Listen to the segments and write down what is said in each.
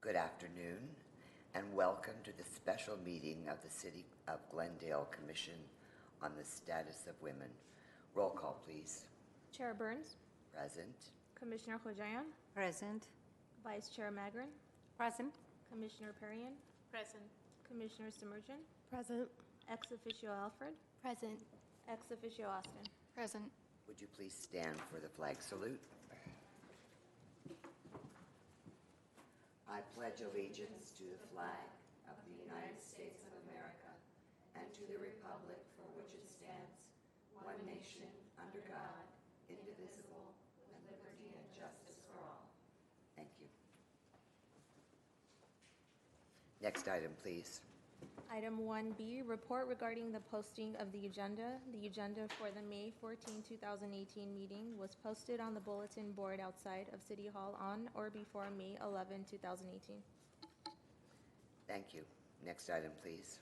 Good afternoon, and welcome to the special meeting of the City of Glendale Commission on the Status of Women. Roll call, please. Chair Burns. Present. Commissioner Hojayan. Present. Vice Chair Magrin. Present. Commissioner Perrion. Present. Commissioner Sumerjan. Present. Ex officio Alfred. Present. Ex officio Austin. Present. Would you please stand for the flag salute? I pledge allegiance to the flag of the United States of America and to the republic for which it stands, one nation, under God, indivisible, with liberty and justice for all. Thank you. Next item, please. Item 1B, report regarding the posting of the agenda. The agenda for the May 14, 2018 meeting was posted on the bulletin board outside of City Hall on or before May 11, 2018. Thank you. Next item, please.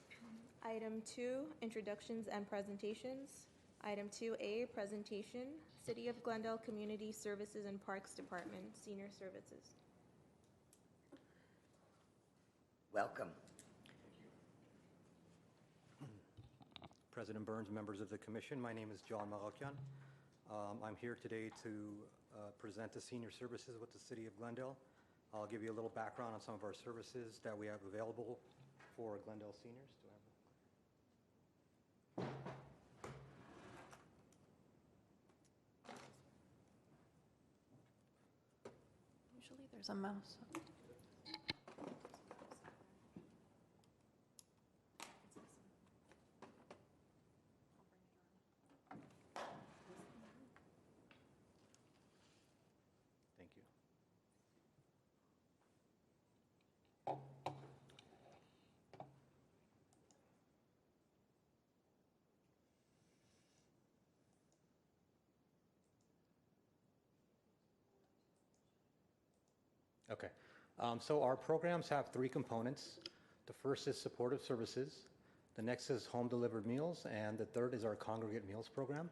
Item 2, introductions and presentations. Item 2A, presentation, City of Glendale Community Services and Parks Department, Senior Services. Welcome. President Burns, members of the Commission, my name is John Marocchian. I'm here today to present the senior services with the City of Glendale. I'll give you a little background on some of our services that we have available for Glendale seniors. Usually there's a mouse. Thank you. Okay, so our programs have three components. The first is supportive services, the next is home delivered meals, and the third is our congregate meals program.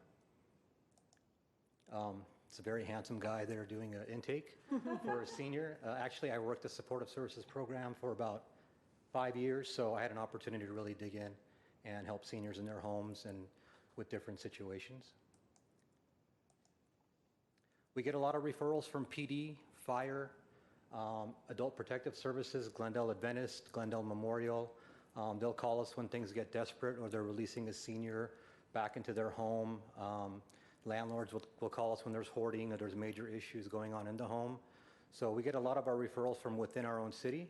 It's a very handsome guy there doing an intake for a senior. Actually, I worked the supportive services program for about 5 years, so I had an opportunity to really dig in and help seniors in their homes and with different situations. We get a lot of referrals from PD, fire, Adult Protective Services, Glendale Adventist, Glendale Memorial. They'll call us when things get desperate or they're releasing a senior back into their home. Landlords will call us when there's hoarding or there's major issues going on in the home. So we get a lot of our referrals from within our own city.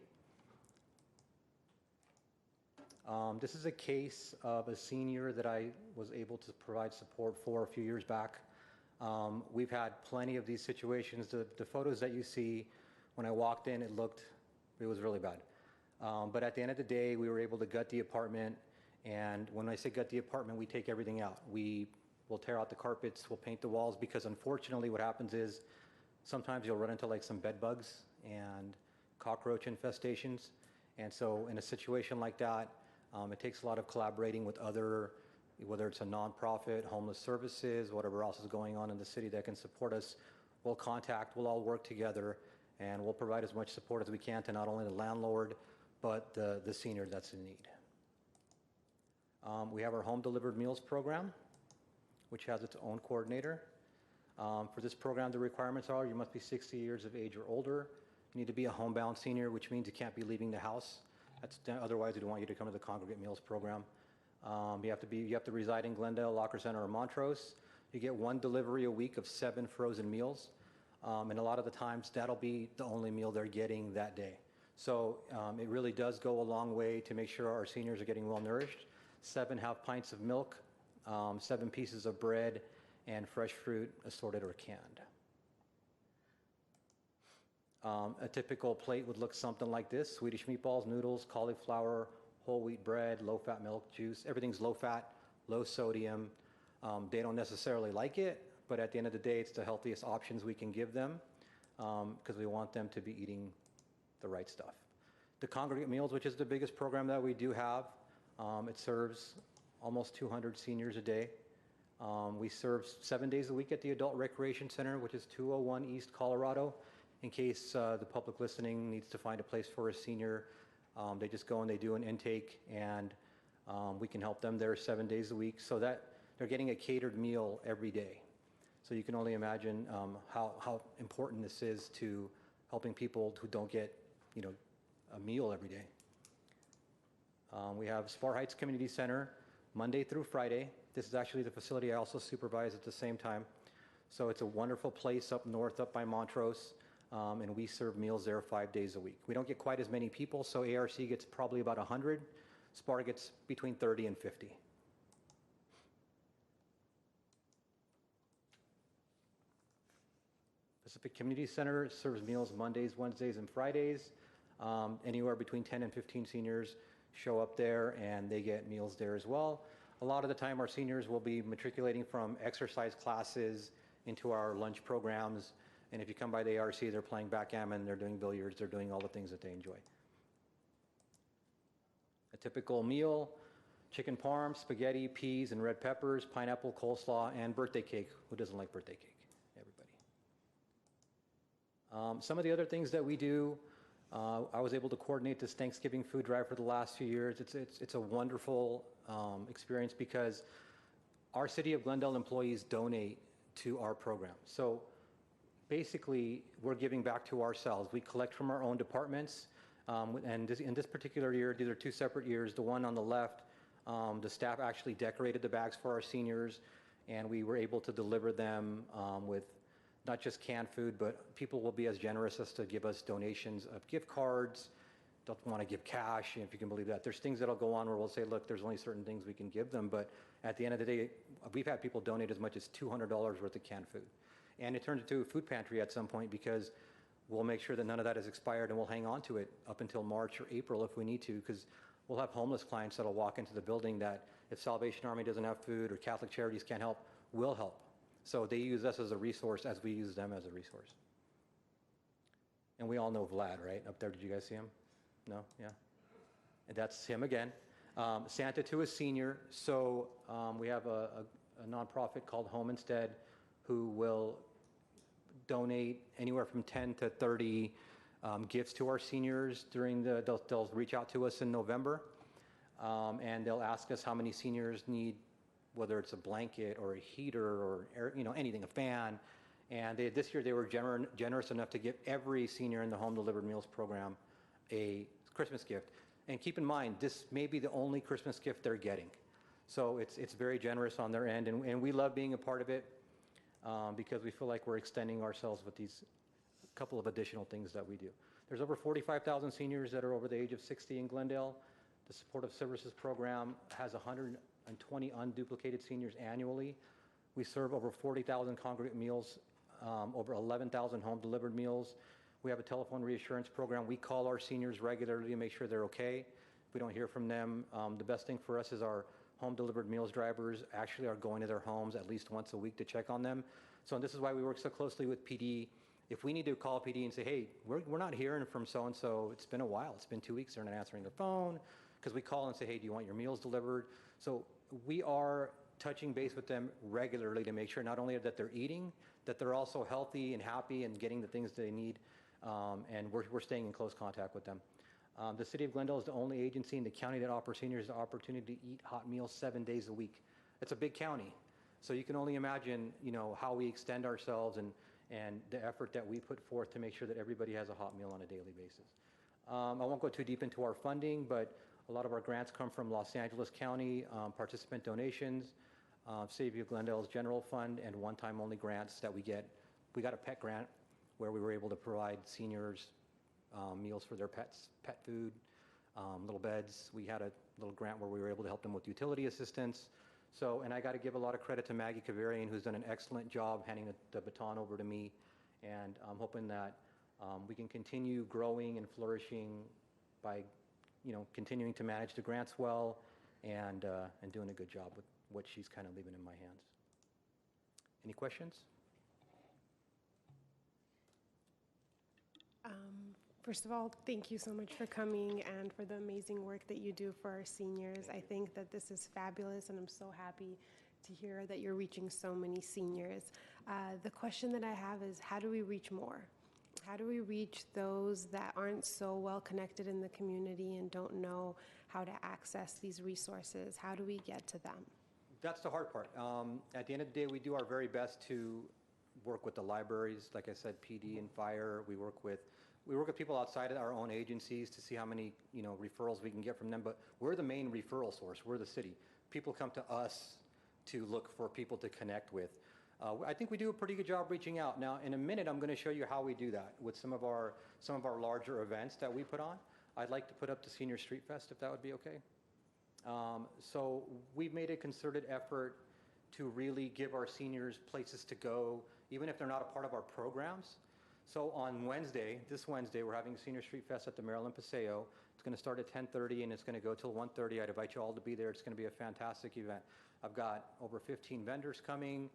This is a case of a senior that I was able to provide support for a few years back. We've had plenty of these situations. The photos that you see, when I walked in, it was really bad. But at the end of the day, we were able to gut the apartment. And when I say gut the apartment, we take everything out. We'll tear out the carpets, we'll paint the walls, because unfortunately what happens is sometimes you'll run into like some bed bugs and cockroach infestations. And so in a situation like that, it takes a lot of collaborating with other, whether it's a nonprofit, homeless services, whatever else is going on in the city that can support us. We'll all work together, and we'll provide as much support as we can to not only the landlord, but the senior that's in need. We have our home delivered meals program, which has its own coordinator. For this program, the requirements are you must be 60 years of age or older. You need to be a homebound senior, which means you can't be leaving the house. Otherwise, we don't want you to come to the congregate meals program. You have to reside in Glendale, Locker Center, or Montrose. You get one delivery a week of 7 frozen meals. And a lot of the times, that'll be the only meal they're getting that day. So it really does go a long way to make sure our seniors are getting well nourished. 7 half pints of milk, 7 pieces of bread, and fresh fruit, assorted or canned. A typical plate would look something like this: Swedish meatballs, noodles, cauliflower, whole wheat bread, low-fat milk, juice. Everything's low-fat, low sodium. They don't necessarily like it, but at the end of the day, it's the healthiest options we can give them, because we want them to be eating the right stuff. The congregate meals, which is the biggest program that we do have, it serves almost 200 seniors a day. We serve 7 days a week at the Adult Recreation Center, which is 201 East Colorado, in case the public listening needs to find a place for a senior. They just go and they do an intake, and we can help them there 7 days a week, so that they're getting a catered meal every day. So you can only imagine how important this is to helping people who don't get, a meal every day. We have Spar Heights Community Center, Monday through Friday. This is actually the facility I also supervise at the same time. So it's a wonderful place up north, up by Montrose, and we serve meals there 5 days a week. We don't get quite as many people, so ARC gets probably about 100. Spar gets between 30 and 50. Pacific Community Center serves meals Mondays, Wednesdays, and Fridays. Anywhere between 10 and 15 seniors show up there, and they get meals there as well. A lot of the time, our seniors will be matriculating from exercise classes into our lunch programs. And if you come by the ARC, they're playing backgammon, they're doing billiards, they're doing all the things that they enjoy. A typical meal: chicken parm, spaghetti, peas and red peppers, pineapple, coleslaw, and birthday cake. Who doesn't like birthday cake? Everybody. Some of the other things that we do, I was able to coordinate this Thanksgiving food drive for the last few years. It's a wonderful experience because our City of Glendale employees donate to our program. So basically, we're giving back to ourselves. We collect from our own departments, and in this particular year, these are two separate years. The one on the left, the staff actually decorated the bags for our seniors, and we were able to deliver them with not just canned food, but people will be as generous as to give us donations of gift cards. Don't want to give cash, if you can believe that. There's things that'll go on where we'll say, look, there's only certain things we can give them, but at the end of the day, we've had people donate as much as $200 worth of canned food. And it turns into a food pantry at some point because we'll make sure that none of that is expired, and we'll hang on to it up until March or April if we need to, because we'll have homeless clients that'll walk into the building that if Salvation Army doesn't have food or Catholic Charities can't help, we'll help. So they use us as a resource as we use them as a resource. And we all know Vlad, right? Up there, did you guys see him? No? Yeah? And that's him again. Santa to a senior. So we have a nonprofit called Home Instead who will donate anywhere from 10 to 30 gifts to our seniors during they'll reach out to us in November, and they'll ask us how many seniors need, whether it's a blanket or a heater or anything, a fan. And this year they were generous enough to give every senior in the home delivered meals program a Christmas gift. And keep in mind, this may be the only Christmas gift they're getting. So it's very generous on their end, and we love being a part of it because we feel like we're extending ourselves with these couple of additional things that we do. There's over 45,000 seniors that are over the age of 60 in Glendale. The Supportive Services Program has 120 unduplicated seniors annually. We serve over 40,000 congregate meals, over 11,000 home-delivered meals. We have a telephone reassurance program. We call our seniors regularly to make sure they're okay. If we don't hear from them, the best thing for us is our home-delivered meals drivers actually are going to their homes at least once a week to check on them. So this is why we work so closely with PD. If we need to call PD and say, hey, we're not hearing from so-and-so, it's been a while, it's been 2 weeks, they're not answering their phone, because we call and say, hey, do you want your meals delivered? So we are touching base with them regularly to make sure not only that they're eating, that they're also healthy and happy and getting the things they need, and we're staying in close contact with them. The City of Glendale is the only agency in the county that offers seniors the opportunity to eat hot meals 7 days a week. It's a big county, so you can only imagine, how we extend ourselves and the effort that we put forth to make sure that everybody has a hot meal on a daily basis. I won't go too deep into our funding, but a lot of our grants come from Los Angeles County, participant donations, City of Glendale's general fund, and one-time only grants that we get. We got a pet grant where we were able to provide seniors meals for their pets, pet food, little beds. We had a little grant where we were able to help them with utility assistance. So, and I got to give a lot of credit to Maggie Kavarian, who's done an excellent job handing the baton over to me. And I'm hoping that we can continue growing and flourishing by, continuing to manage the grants well and doing a good job with what she's kind of leaving in my hands. Any questions? First of all, thank you so much for coming and for the amazing work that you do for our seniors. I think that this is fabulous, and I'm so happy to hear that you're reaching so many seniors. The question that I have is, how do we reach more? How do we reach those that aren't so well connected in the community and don't know how to access these resources? How do we get to them? That's the hard part. At the end of the day, we do our very best to work with the libraries, like I said, PD and fire. We work with people outside of our own agencies to see how many referrals we can get from them. But we're the main referral source. We're the city. People come to us to look for people to connect with. I think we do a pretty good job reaching out. Now, in a minute, I'm going to show you how we do that with some of our larger events that we put on. I'd like to put up the Senior Street Fest, if that would be okay. So we've made a concerted effort to really give our seniors places to go, even if they're not a part of our programs. So on this Wednesday, we're having Senior Street Fest at the Maryland Paseo. It's going to start at 10:30 and it's going to go till 1:30. I'd invite you all to be there. It's going to be a fantastic event. I've got over 15 vendors coming.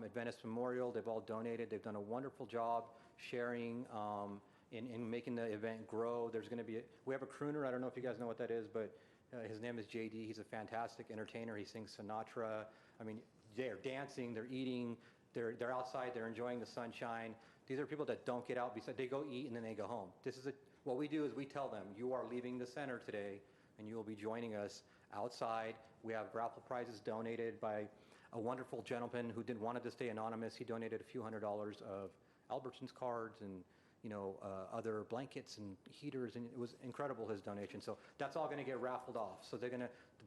Adventist Memorial, they've all donated. They've done a wonderful job sharing in making the event grow. We have a crooner. I don't know if you guys know what that is, but his name is JD. He's a fantastic entertainer. He sings Sinatra. I mean, they're dancing, they're eating, they're outside, they're enjoying the sunshine. These are people that don't get out. They go eat and then they go home. What we do is we tell them, you are leaving the center today and you will be joining us outside. We have raffle prizes donated by a wonderful gentleman who wanted to stay anonymous. He donated a few $100s of Albertsons cards and other blankets and heaters, and it was incredible, his donation. So that's all going to get raffled off. So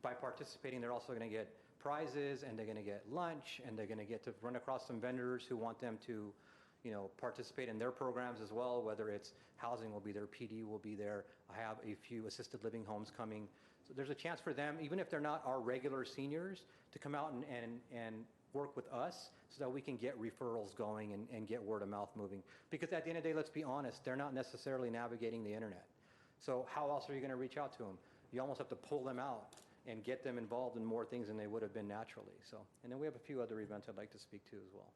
by participating, they're also going to get prizes, and they're going to get lunch, and they're going to get to run across some vendors who want them to participate in their programs as well, whether it's housing will be there, PD will be there. I have a few assisted living homes coming. So there's a chance for them, even if they're not our regular seniors, to come out and work with us so that we can get referrals going and get word of mouth moving. Because at the end of the day, let's be honest, they're not necessarily navigating the internet. So how else are you going to reach out to them? You almost have to pull them out and get them involved in more things than they would have been naturally. So, and then we have a few other events I'd like to speak to as well.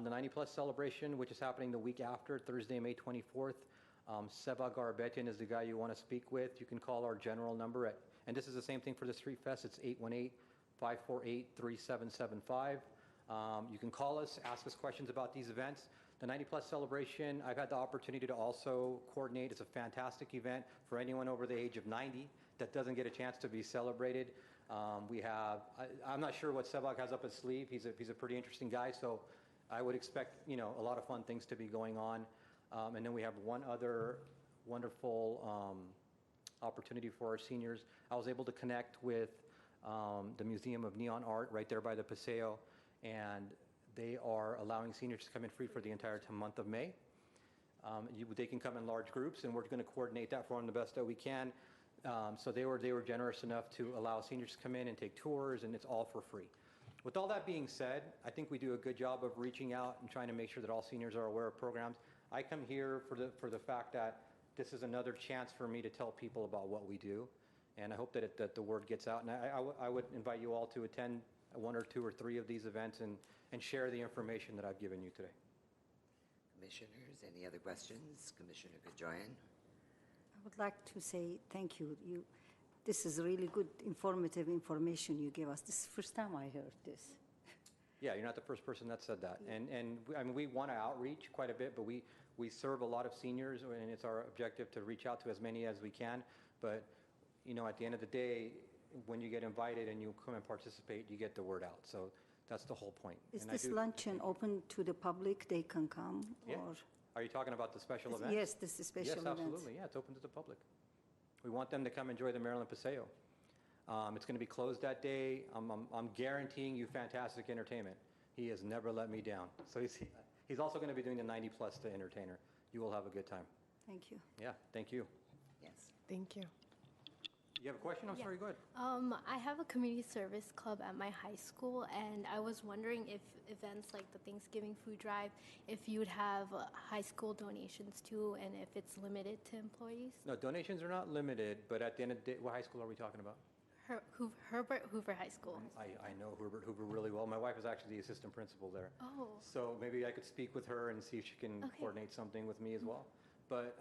The 90 Plus celebration, which is happening the week after, Thursday, May 24th. Seva Garbetian is the guy you want to speak with. You can call our general number and this is the same thing for the Street Fest. It's 818-548-3775. You can call us, ask us questions about these events. The 90 Plus celebration, I've had the opportunity to also coordinate. It's a fantastic event for anyone over the age of 90 that doesn't get a chance to be celebrated. I'm not sure what Seva has up his sleeve. He's a pretty interesting guy, so I would expect a lot of fun things to be going on. And then we have one other wonderful opportunity for our seniors. I was able to connect with the Museum of Neon Art right there by the Paseo, and they are allowing seniors to come in free for the entire month of May. They can come in large groups, and we're going to coordinate that for them the best that we can. So they were generous enough to allow seniors to come in and take tours, and it's all for free. With all that being said, I think we do a good job of reaching out and trying to make sure that all seniors are aware of programs. I come here for the fact that this is another chance for me to tell people about what we do, and I hope that the word gets out. And I would invite you all to attend one or two or three of these events and share the information that I've given you today. Commissioners, any other questions? Commissioner Kajoyan? I would like to say thank you. This is really good, informative information you gave us. This is the first time I heard this. Yeah, you're not the first person that said that. And I mean, we want to outreach quite a bit, but we serve a lot of seniors, and it's our objective to reach out to as many as we can. But, at the end of the day, when you get invited and you come and participate, you get the word out. So that's the whole point. Is this luncheon open to the public? They can come? Yeah. Or? Are you talking about the special event? Yes, this is special event. Yes, absolutely. Yeah, it's open to the public. We want them to come enjoy the Maryland Paseo. It's going to be closed that day. I'm guaranteeing you fantastic entertainment. He has never let me down. So he's also going to be doing the 90 Plus to entertainer. You will have a good time. Thank you. Yeah, thank you. Yes. Thank you. You have a question? I'm sorry, go ahead. I have a community service club at my high school, and I was wondering if events like the Thanksgiving food drive, if you would have high school donations too, and if it's limited to employees? No, donations are not limited, but at the end of the day, what high school are we talking about? Herbert Hoover High School. I know Herbert Hoover really well. My wife is actually the assistant principal there. Oh. So maybe I could speak with her and see if she can coordinate something with me as well. But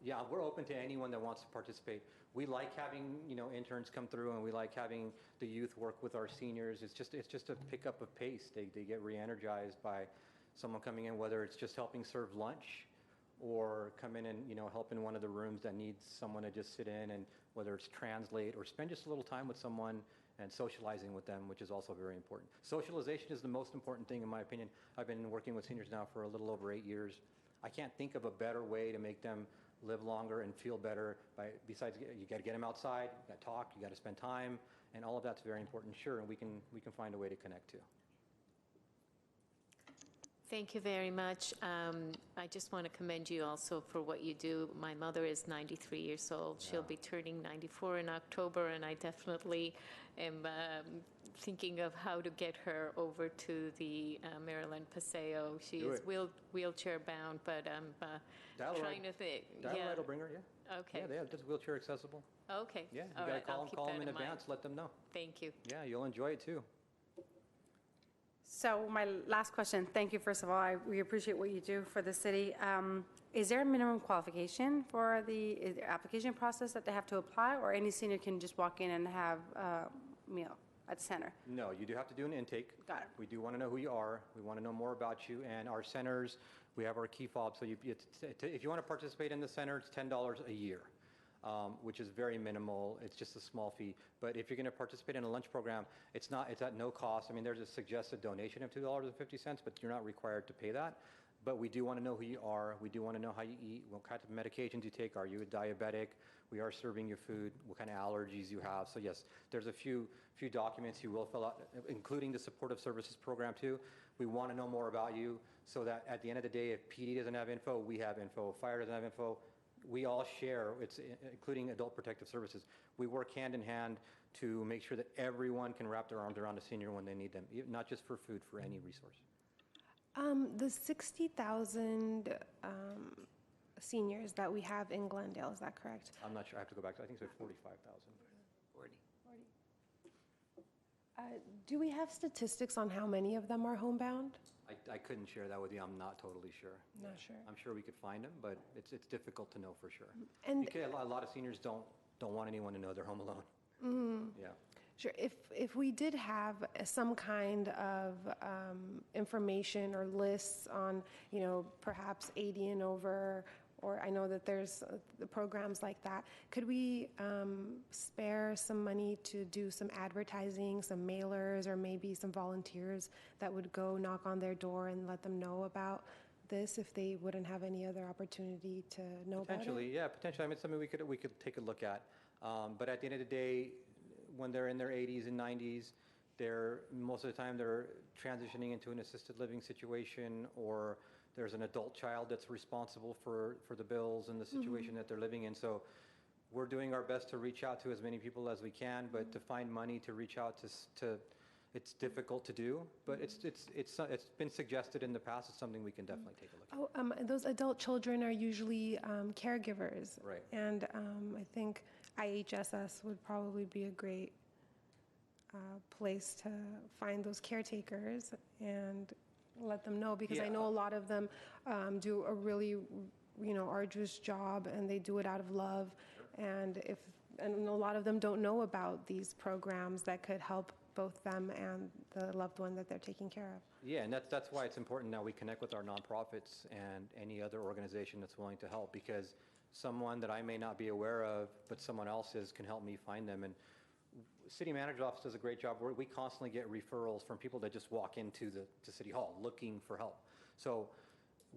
yeah, we're open to anyone that wants to participate. We like having interns come through, and we like having the youth work with our seniors. It's just a pickup of pace. They get re-energized by someone coming in, whether it's just helping serve lunch or come in and, help in one of the rooms that needs someone to just sit in, and whether it's translate or spend just a little time with someone and socializing with them, which is also very important. Socialization is the most important thing in my opinion. I've been working with seniors now for a little over 8 years. I can't think of a better way to make them live longer and feel better besides you got to get them outside, you got to talk, you got to spend time, and all of that's very important. Sure, and we can find a way to connect too. Thank you very much. I just want to commend you also for what you do. My mother is 93 years old. She'll be turning 94 in October, and I definitely am thinking of how to get her over to the Maryland Paseo. She is wheelchair bound, but I'm trying to think. Dial-A-Ride will bring her, yeah. Okay. Yeah, that's wheelchair accessible. Okay. Yeah, you All got to right, I'll call keep them that in mind. advance, let them know. Thank you. Yeah, you'll enjoy it too. So my last question, thank you, first of all, we appreciate what you do for the city. Is there a minimum qualification for the application process that they have to apply, or any senior can just walk in and have a meal at the center? No, you do have to do an intake. Got it. We do want to know who you are. We want to know more about you. And our centers, we have our key fob. So if you want to participate in the center, it's $10 a year, which is very minimal. It's just a small fee. But if you're going to participate in a lunch program, it's at no cost. I mean, there's a suggested donation of $2.50, but you're not required to pay that. But we do want to know who you are. We do want to know how you eat, what kind of medications you take. Are you a diabetic? We are serving your food, what kind of allergies you have. So yes, there's a few documents you will fill out, including the supportive services program too. We want to know more about you so that at the end of the day, if PD doesn't have info, we have info. If fire doesn't have info, we all share, including adult protective services. We work hand in hand to make sure that everyone can wrap their arms around a senior when they need them, not just for food, for any resource. The 60,000 seniors that we have in Glendale, is that correct? I'm not sure. I have to go back to, I think it's 45,000. 40. Do we have statistics on how many of them are homebound? I couldn't share that with you. I'm not totally sure. Not sure. I'm sure we could find them, but it's difficult to know for sure. And Because a lot of seniors don't want anyone to know they're home alone. Yeah. sure, if we did have some kind of information or lists on, perhaps 80 and over, or I know that there's the programs like that, could we spare some money to do some advertising, some mailers, or maybe some volunteers that would go knock on their door and let them know about this if they wouldn't have any other opportunity to know about it? Potentially, yeah, potentially. I mean, it's something we could take a look at. But at the end of the day, when they're in their 80s and 90s, most of the time they're transitioning into an assisted living situation, or there's an adult child that's responsible for the bills and the situation that they're living in. So we're doing our best to reach out to as many people as we can, but to find money to reach out to it's difficult to do, but it's been suggested in the past. It's something we can definitely take a look at. Those adult children are usually caregivers. Right. And I think IHSS would probably be a great place to find those caretakers and let them know, because I know a lot of them do a really, arduous job, and they do it out of love. And a lot of them don't know about these programs that could help both them and the loved one that they're taking care of. Yeah, and that's why it's important now we connect with our nonprofits and any other organization that's willing to help, because someone that I may not be aware of, but someone else can help me find them. And City Manager's Office does a great job. We constantly get referrals from people that just walk into to City Hall looking for help. So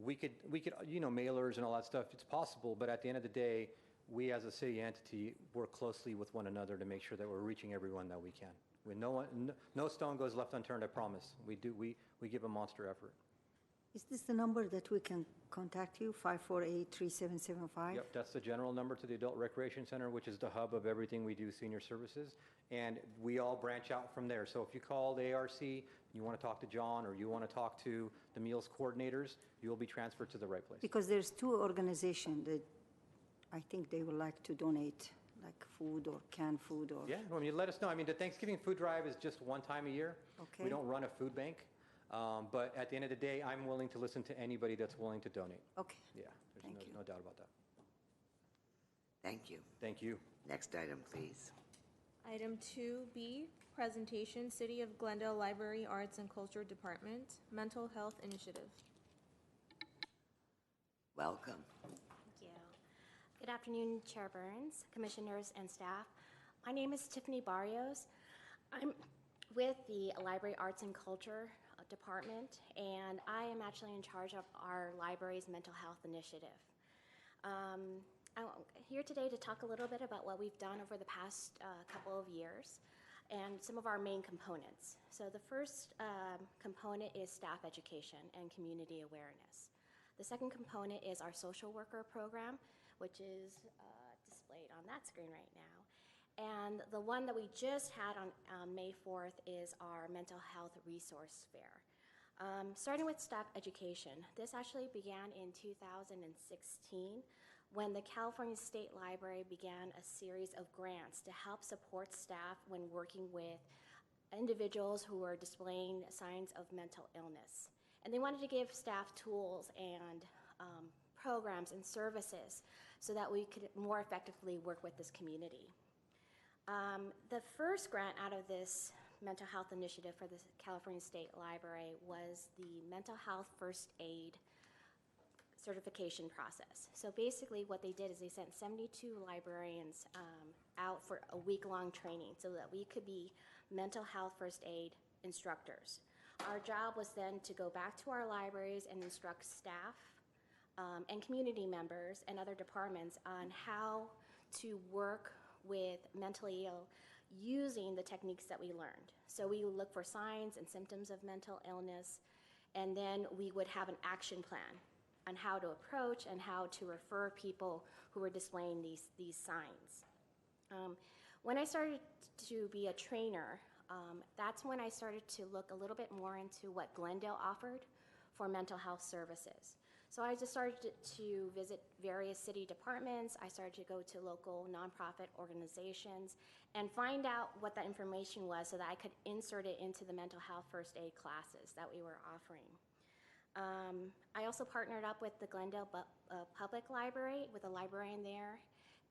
we could mailers and all that stuff, it's possible, but at the end of the day, we as a city entity work closely with one another to make sure that we're reaching everyone that we can. No stone goes left unturned, I promise. We give a monster effort. Is this the number that we can contact you, 548-3775? Yep, that's the general number to the Adult Recreation Center, which is the hub of everything we do senior services. And we all branch out from there. So if you call the ARC, you want to talk to John, or you want to talk to the meals coordinators, you'll be transferred to the right place. Because there's two organizations that I think they would like to donate, like food or canned food or... Yeah, well, you let us know. I mean, the Thanksgiving food drive is just one time a year. Okay. We don't run a food bank. But at the end of the day, I'm willing to listen to anybody that's willing to donate. Okay. Yeah, there's no doubt about that. Thank you. Thank you. Next item, please. Item 2B, presentation, City of Glendale Library Arts and Culture Department, Mental Health Initiative. Welcome. Thank you. Good afternoon, Chair Burns, commissioners, and staff. My name is Tiffany Barrios. I'm with the Library Arts and Culture Department, and I am actually in charge of our library's mental health initiative. I'm here today to talk a little bit about what we've done over the past couple of years and some of our main components. So the first component is staff education and community awareness. The second component is our social worker program, which is displayed on that screen right now. And the one that we just had on May 4th is our mental health resource fair. Starting with staff education, this actually began in 2016 when the California State Library began a series of grants to help support staff when working with individuals who were displaying signs of mental illness. And they wanted to give staff tools and programs and services so that we could more effectively work with this community. The first grant out of this mental health initiative for the California State Library was the Mental Health First Aid certification process. So basically what they did is they sent 72 librarians out for a week-long training so that we could be mental health first aid instructors. Our job was then to go back to our libraries and instruct staff and community members and other departments on how to work with mentally ill using the techniques that we learned. So we would look for signs and symptoms of mental illness, and then we would have an action plan on how to approach and how to refer people who were displaying these signs. When I started to be a trainer, that's when I started to look a little bit more into what Glendale offered for mental health services. So I just started to visit various city departments. I started to go to local nonprofit organizations and find out what that information was so that I could insert it into the mental health first aid classes that we were offering. I also partnered up with the Glendale Public Library, with a librarian there,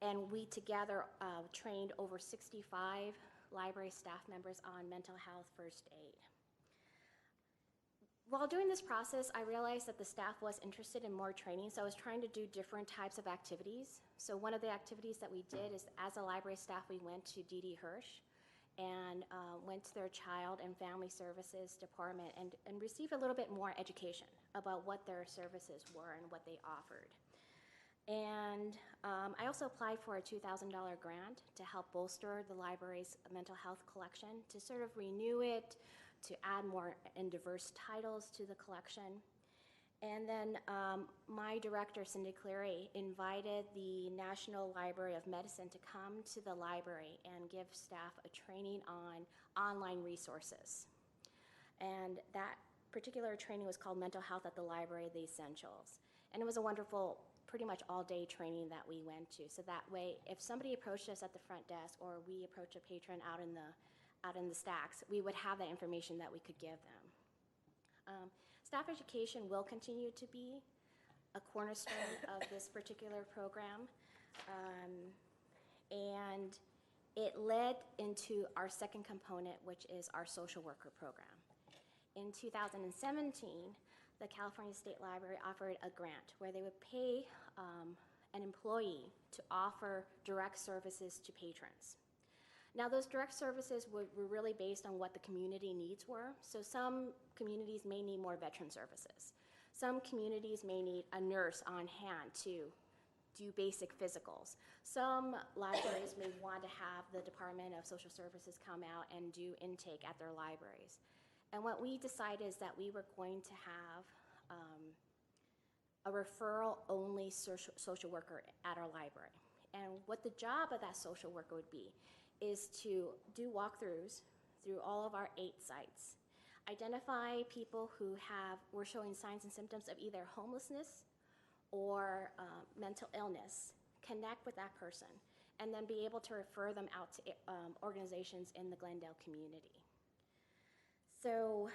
and we together trained over 65 library staff members on mental health first aid. While doing this process, I realized that the staff was interested in more training, so I was trying to do different types of activities. So one of the activities that we did is, as a library staff, we went to D.D. Hirsch and went to their Child and Family Services department and received a little bit more education about what their services were and what they offered. And I also applied for a $2,000 grant to help bolster the library's mental health collection, to sort of renew it, to add more and diverse titles to the collection. And then my director, Cindy Cleary, invited the National Library of Medicine to come to the library and give staff a training on online resources. And that particular training was called Mental Health at the Library, the Essentials. And it was a wonderful, pretty much all-day training that we went to. So that way, if somebody approached us at the front desk or we approached a patron out in the stacks, we would have that information that we could give them. Staff education will continue to be a cornerstone of this particular program. And it led into our second component, which is our social worker program. In 2017, the California State Library offered a grant where they would pay an employee to offer direct services to patrons. Now, those direct services were really based on what the community needs were. So some communities may need more veteran services. Some communities may need a nurse on hand to do basic physicals. Some libraries may want to have the Department of Social Services come out and do intake at their libraries. And what we decided is that we were going to have a referral-only social worker at our library. And what the job of that social worker would be is to do walkthroughs through all of our 8 sites, identify people who were showing signs and symptoms of either homelessness or mental illness, connect with that person, and then be able to refer them out to organizations in the Glendale community. So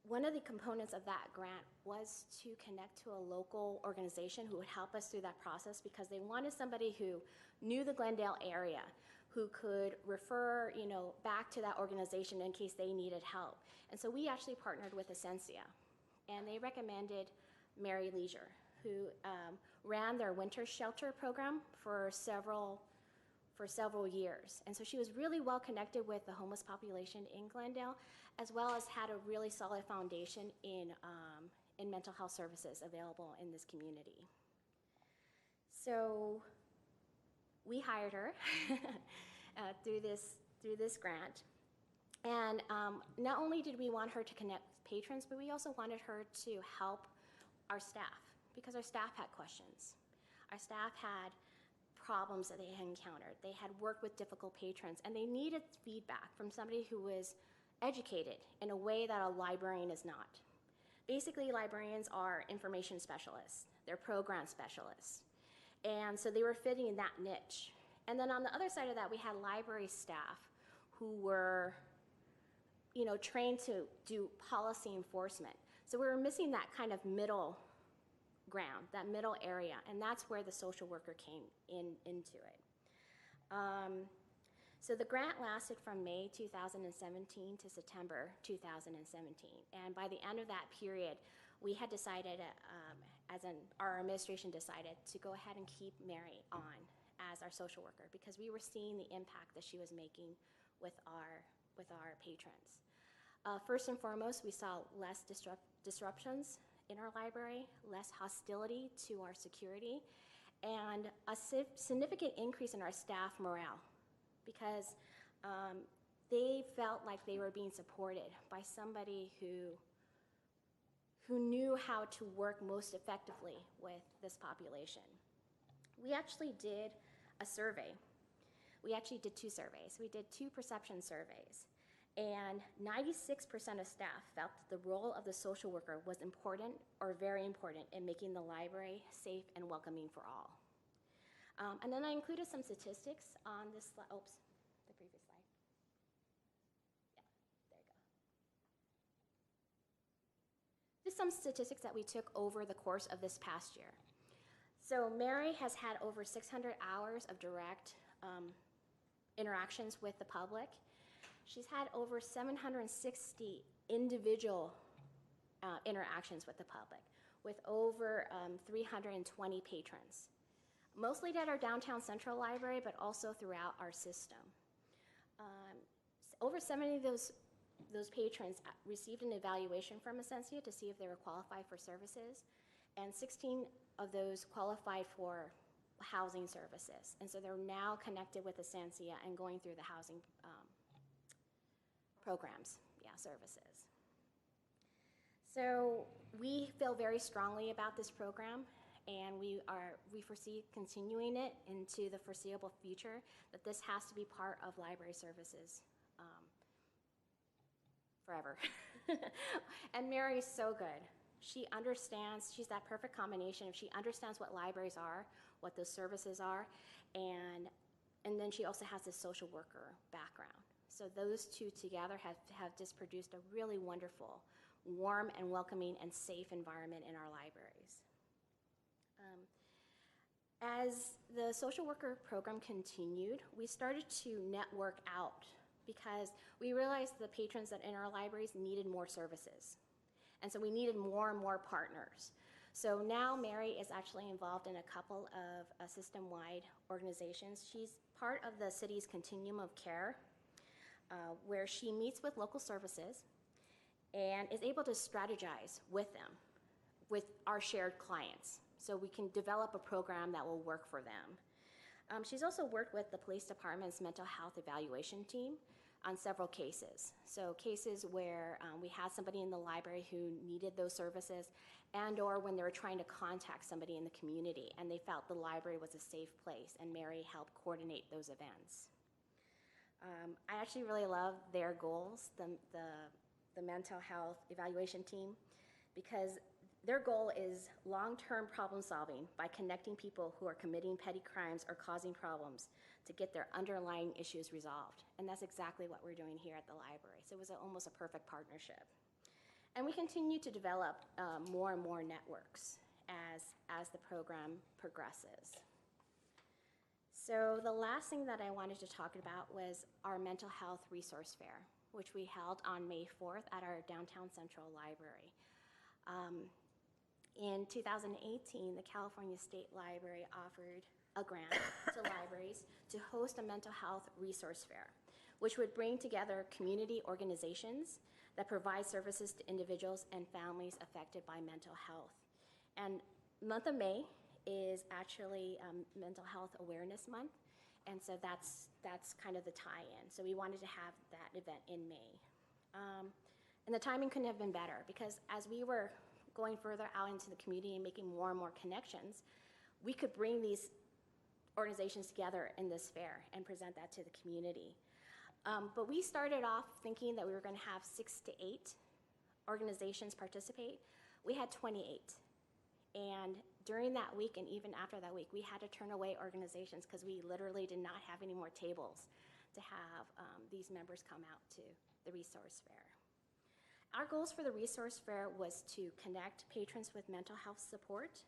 one of the components of that grant was to connect to a local organization who would help us through that process, because they wanted somebody who knew the Glendale area, who could refer, back to that organization in case they needed help. And so we actually partnered with Essentia, and they recommended Mary Leisure, who ran their winter shelter program for several years. And so she was really well connected with the homeless population in Glendale, as well as had a really solid foundation in mental health services available in this community. So we hired her through this grant. And not only did we want her to connect with patrons, but we also wanted her to help our staff, because our staff had questions. Our staff had problems that they had encountered. They had worked with difficult patrons, and they needed feedback from somebody who was educated in a way that a librarian is not. Basically, librarians are information specialists. They're program specialists. And so they were fitting in that niche. And then on the other side of that, we had library staff who were, trained to do policy enforcement. So we were missing that kind of middle ground, that middle area, and that's where the social worker came into it. So the grant lasted from May 2017 to September 2017, and by the end of that period, we had decided, our administration decided to go ahead and keep Mary on as our social worker, because we were seeing the impact that she was making with our patrons. First and foremost, we saw less disruptions in our library, less hostility to our security, and a significant increase in our staff morale, because they felt like they were being supported by somebody who knew how to work most effectively with this population. We actually did a survey. We actually did 2 surveys. We did 2 perception surveys. And 96% of staff felt that the role of the social worker was important or very important in making the library safe and welcoming for all. And then I included some statistics on this slide. Oops, the previous slide. Yeah, there you go. Just some statistics that we took over the course of this past year. So Mary has had over 600 hours of direct interactions with the public. She's had over 760 individual interactions with the public, with over 320 patrons, mostly at our downtown central library, but also throughout our system. Over 70 of those patrons received an evaluation from Essentia to see if they were qualified for services, and 16 of those qualified for housing services. And so they're now connected with Essentia and going through the housing programs, services. So we feel very strongly about this program, and we foresee continuing it into the foreseeable future, that this has to be part of library services forever. And Mary is so good. She understands, she's that perfect combination of she understands what libraries are, what those services are, and then she also has this social worker background. So those two together have just produced a really wonderful, warm and welcoming and safe environment in our libraries. As the social worker program continued, we started to network out, because we realized the patrons that in our libraries needed more services. And so we needed more and more partners. So now Mary is actually involved in a couple of system-wide organizations. She's part of the city's continuum of care, where she meets with local services and is able to strategize with them, with our shared clients, so we can develop a program that will work for them. She's also worked with the police department's mental health evaluation team on several cases. So cases where we had somebody in the library who needed those services, and/or when they were trying to contact somebody in the community and they felt the library was a safe place, and Mary helped coordinate those events. I actually really love their goals, the mental health evaluation team, because their goal is long-term problem solving by connecting people who are committing petty crimes or causing problems to get their underlying issues resolved. And that's exactly what we're doing here at the library. So it was almost a perfect partnership. And we continue to develop more and more networks as the program progresses. So the last thing that I wanted to talk about was our mental health resource fair, which we held on May 4th at our downtown Central Library. In 2018, the California State Library offered a grant to libraries to host a mental health resource fair, which would bring together community organizations that provide services to individuals and families affected by mental health. And month of May is actually Mental Health Awareness Month, and so that's kind of the tie-in. So we wanted to have that event in May. And the timing couldn't have been better, because as we were going further out into the community and making more and more connections, we could bring these organizations together in this fair and present that to the community. But we started off thinking that we were going to have 6 to 8 organizations participate. We had 28. And during that week and even after that week, we had to turn away organizations because we literally did not have any more tables to have these members come out to the resource fair. Our goals for the resource fair was to connect patrons with mental health support,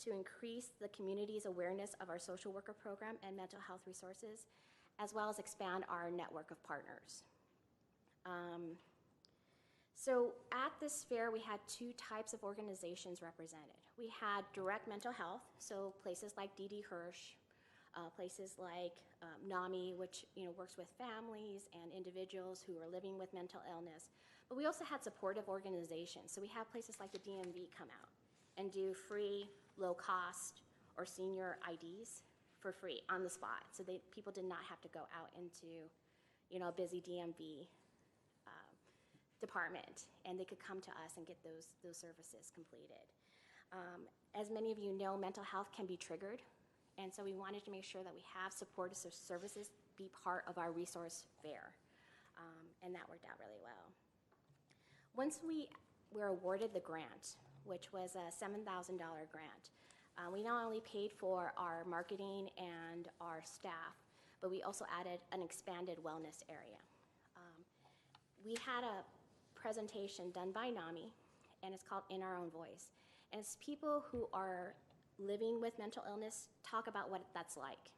to increase the community's awareness of our social worker program and mental health resources, as well as expand our network of partners. So at this fair, we had 2 types of organizations represented. We had direct mental health, so places like D.D. Hirsch, places like NAMI, which works with families and individuals who are living with mental illness. But we also had supportive organizations. So we had places like the DMV come out and do free, low-cost, or senior IDs for free on the spot. So people did not have to go out into a busy DMV department, and they could come to us and get those services completed. As many of you know, mental health can be triggered, and so we wanted to make sure that we have supportive services be part of our resource fair, and that worked out really well. Once we were awarded the grant, which was a $7,000 grant, we not only paid for our marketing and our staff, but we also added an expanded wellness area. We had a presentation done by NAMI, and it's called In Our Own Voice. And it's people who are living with mental illness talk about what that's like.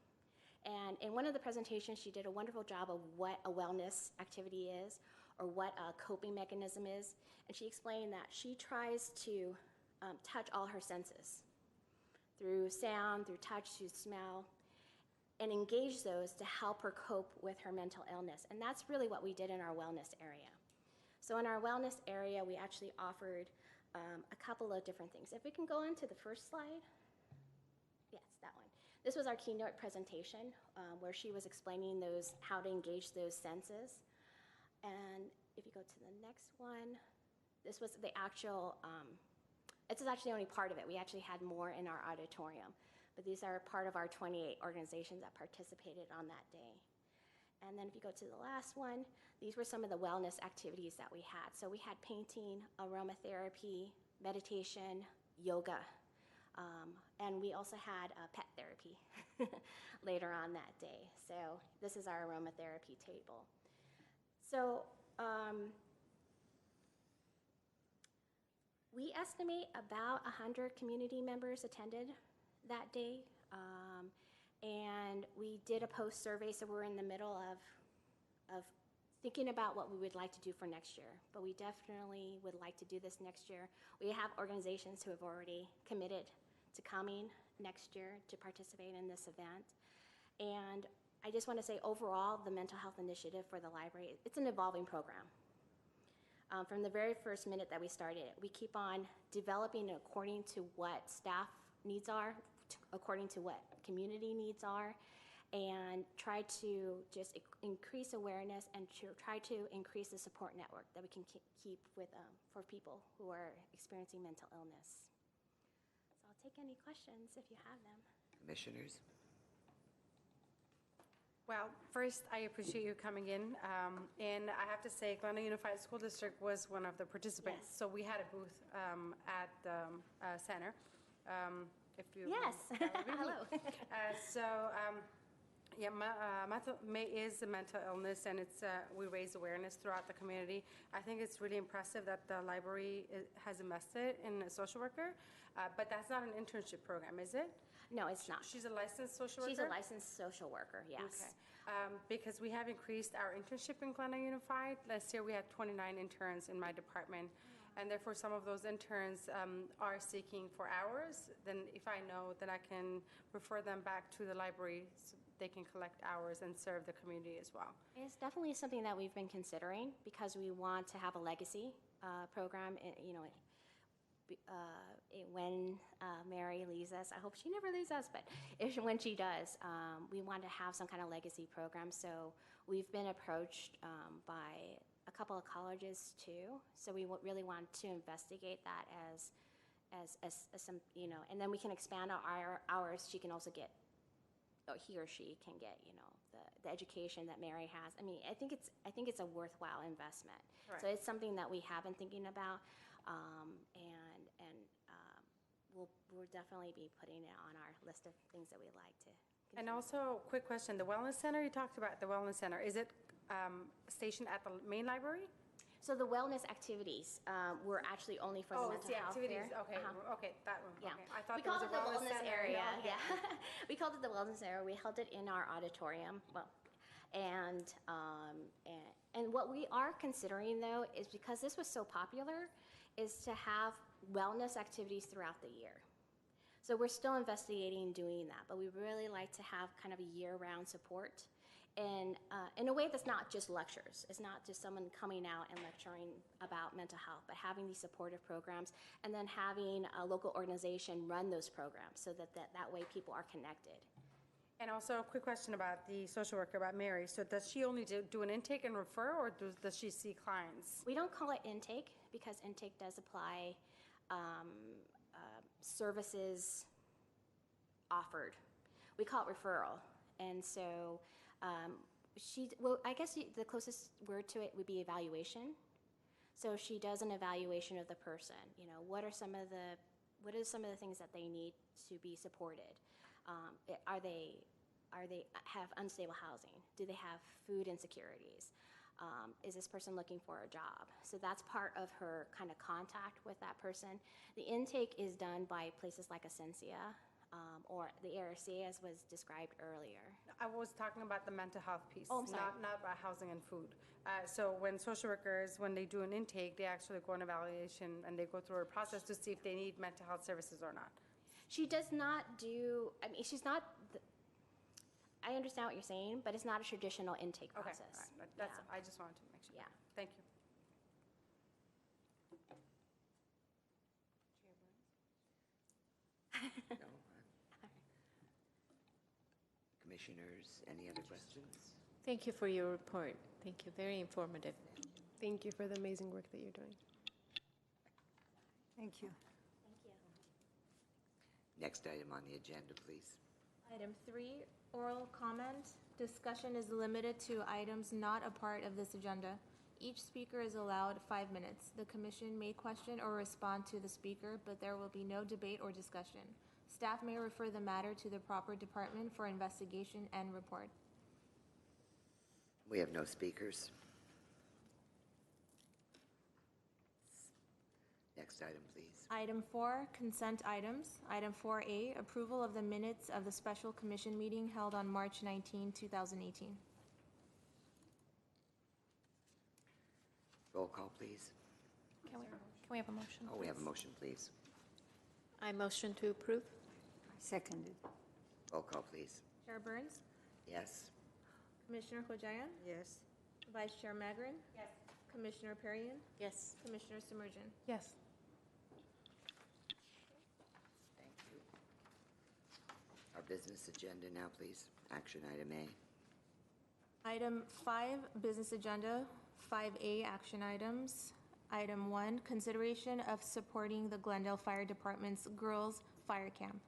And in one of the presentations, she did a wonderful job of what a wellness activity is, or what a coping mechanism is. And she explained that she tries to touch all her senses, through sound, through touch, through smell, and engage those to help her cope with her mental illness. And that's really what we did in our wellness area. So in our wellness area, we actually offered a couple of different things. If we can go on to the first slide. Yes, that one. This was our keynote presentation where she was explaining how to engage those senses. And if you go to the next one, this was the actual, this is actually only part of it. We actually had more in our auditorium. But these are part of our 28 organizations that participated on that day. And then if you go to the last one, these were some of the wellness activities that we had. So we had painting, aromatherapy, meditation, yoga, and we also had pet therapy later on that day. So this is our aromatherapy table. So we estimate about 100 community members attended that day. And we did a post survey, so we're in the middle of thinking about what we would like to do for next year. But we definitely would like to do this next year. We have organizations who have already committed to coming next year to participate in this event. And I just want to say overall, the mental health initiative for the library, it's an evolving program. From the very first minute that we started it, we keep on developing according to what staff needs are, according to what community needs are, and try to just increase awareness and to try to increase the support network that we can keep with for people who are experiencing mental illness. So I'll take any questions if you have them. Commissioners. Well, first, I appreciate you coming in. And I have to say, Glendale Unified School District was one of the participants. Yes. So we had a booth at the center. If you Yes. Hello. Yeah, May is a mental illness, and we raise awareness throughout the community. I think it's really impressive that the library has invested in a social worker, but that's not an internship program, is it? No, it's not. She's a licensed social worker? She's a licensed social worker, yes. Okay. Because we have increased our internship in Glendale Unified. Last year, we had 29 interns in my department, and therefore, some of those interns are seeking for hours. Then if I know, then I can refer them back to the library so they can collect hours and serve the community as well. It's definitely something that we've been considering because we want to have a legacy program, when Mary leaves us. I hope she never leaves us, but when she does, we want to have some kind of legacy program. So we've been approached by a couple of colleges too. So we really want to investigate that as some, and then we can expand our hours. She can also get, or he or she can get, the education that Mary has. I mean, I think it's a worthwhile investment. Right. So it's something that we have been thinking about, and we'll definitely be putting it on our list of things that we'd like to continue. And also, quick question, the wellness center, you talked about the wellness center. Is it stationed at the main library? So the wellness activities were actually only for the mental health activities, there. okay, okay, that one, Yeah. okay. I thought We there was called a it the wellness wellness center. area, No, okay. yeah. We called it the wellness area. We held it in our auditorium, and what we are considering though is, because this was so popular, is to have wellness activities throughout the year. So we're still investigating doing that, but we really like to have kind of a year-round support, and in a way that's not just lectures. It's not just someone coming out and lecturing about mental health, but having these supportive programs, and then having a local organization run those programs so that way people are connected. And also, a quick question about the social worker, about Mary. So does she only do an intake and refer, or does she see clients? We don't call it intake because intake does apply services offered. We call it referral. And so I guess the closest word to it would be evaluation. So she does an evaluation of the person. What are some of the things that they need to be supported? Are they have unstable housing? Do they have food insecurities? Is this person looking for a job? So that's part of her kind of contact with that person. The intake is done by places like Ascensia or the ARC, as was described earlier. I was talking about the mental health piece, Oh, I'm sorry. not about housing and food. So when social workers, when they do an intake, they actually go on evaluation and they go through a process to see if they need mental health services or not. She does not do, she's not, I understand what you're saying, but it's not a traditional intake Okay, process. all right. That's, Yeah. I just wanted to make sure. Yeah. Thank you. No. Commissioners, any other questions? Thank you for your report. Thank you, very informative. Thank you for the amazing work that you're doing. Thank you. Thank you. Next item on the agenda, please. Item 3, oral comment. Discussion is limited to items not a part of this agenda. Each speaker is allowed 5 minutes. The commission may question or respond to the speaker, but there will be no debate or discussion. Staff may refer the matter to the proper department for investigation and report. We have no speakers. Next item, please. Item 4, consent items. Item 4A, approval of the minutes of the special commission meeting held on March 19, 2018. Roll call, please. Can we have a motion? Oh, we have a please? motion, please. I motion to approve. Seconded. Roll call, please. Chair Burns, Yes? Commissioner Hojayan, Yes. Vice Chair Magrin. Yes. Commissioner Perrion, Yes. Commissioner Sumerjan. Yes. Thank you. Our business agenda now, please. Action item A. Item 5, business agenda, 5A, action items. Item 1, consideration of supporting the Glendale Fire Department's Girls Fire Camp.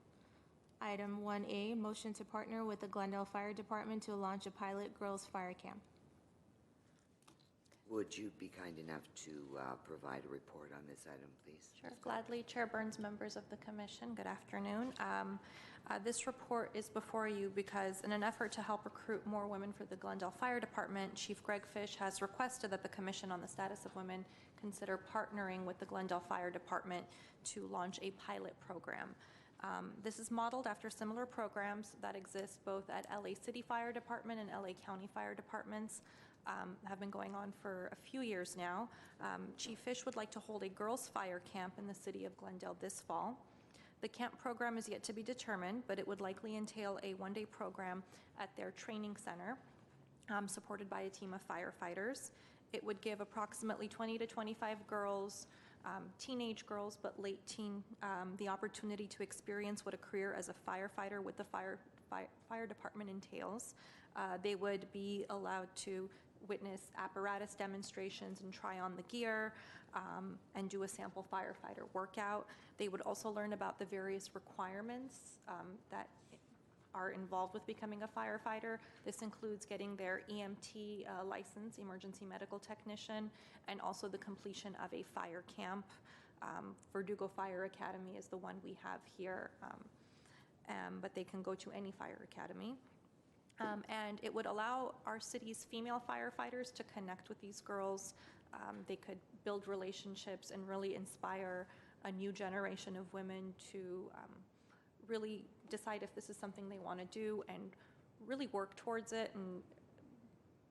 Item 1A, motion to partner with the Glendale Fire Department to launch a pilot Girls Fire Camp. Would you be kind enough to provide a report on this item, please? Sure, gladly. Chair Burns, members of the commission, good afternoon. This report is before you because in an effort to help recruit more women for the Glendale Fire Department, Chief Greg Fish has requested that the Commission on the Status of Women consider partnering with the Glendale Fire Department to launch a pilot program. This is modeled after similar programs that exist both at LA City Fire Department and LA County Fire Departments. Have been going on for a few years now. Chief Fish would like to hold a girls' fire camp in the city of Glendale this fall. The camp program is yet to be determined, but it would likely entail a one-day program at their training center, supported by a team of firefighters. It would give approximately 20 to 25 girls, teenage girls, but late teen, the opportunity to experience what a career as a firefighter with the fire department entails. They would be allowed to witness apparatus demonstrations and try on the gear, and do a sample firefighter workout. They would also learn about the various requirements that are involved with becoming a firefighter. This includes getting their EMT license, emergency medical technician, and also the completion of a fire camp. Verdugo Fire Academy is the one we have here, but they can go to any fire academy. And it would allow our city's female firefighters to connect with these girls. They could build relationships and really inspire a new generation of women to really decide if this is something they want to do and really work towards it and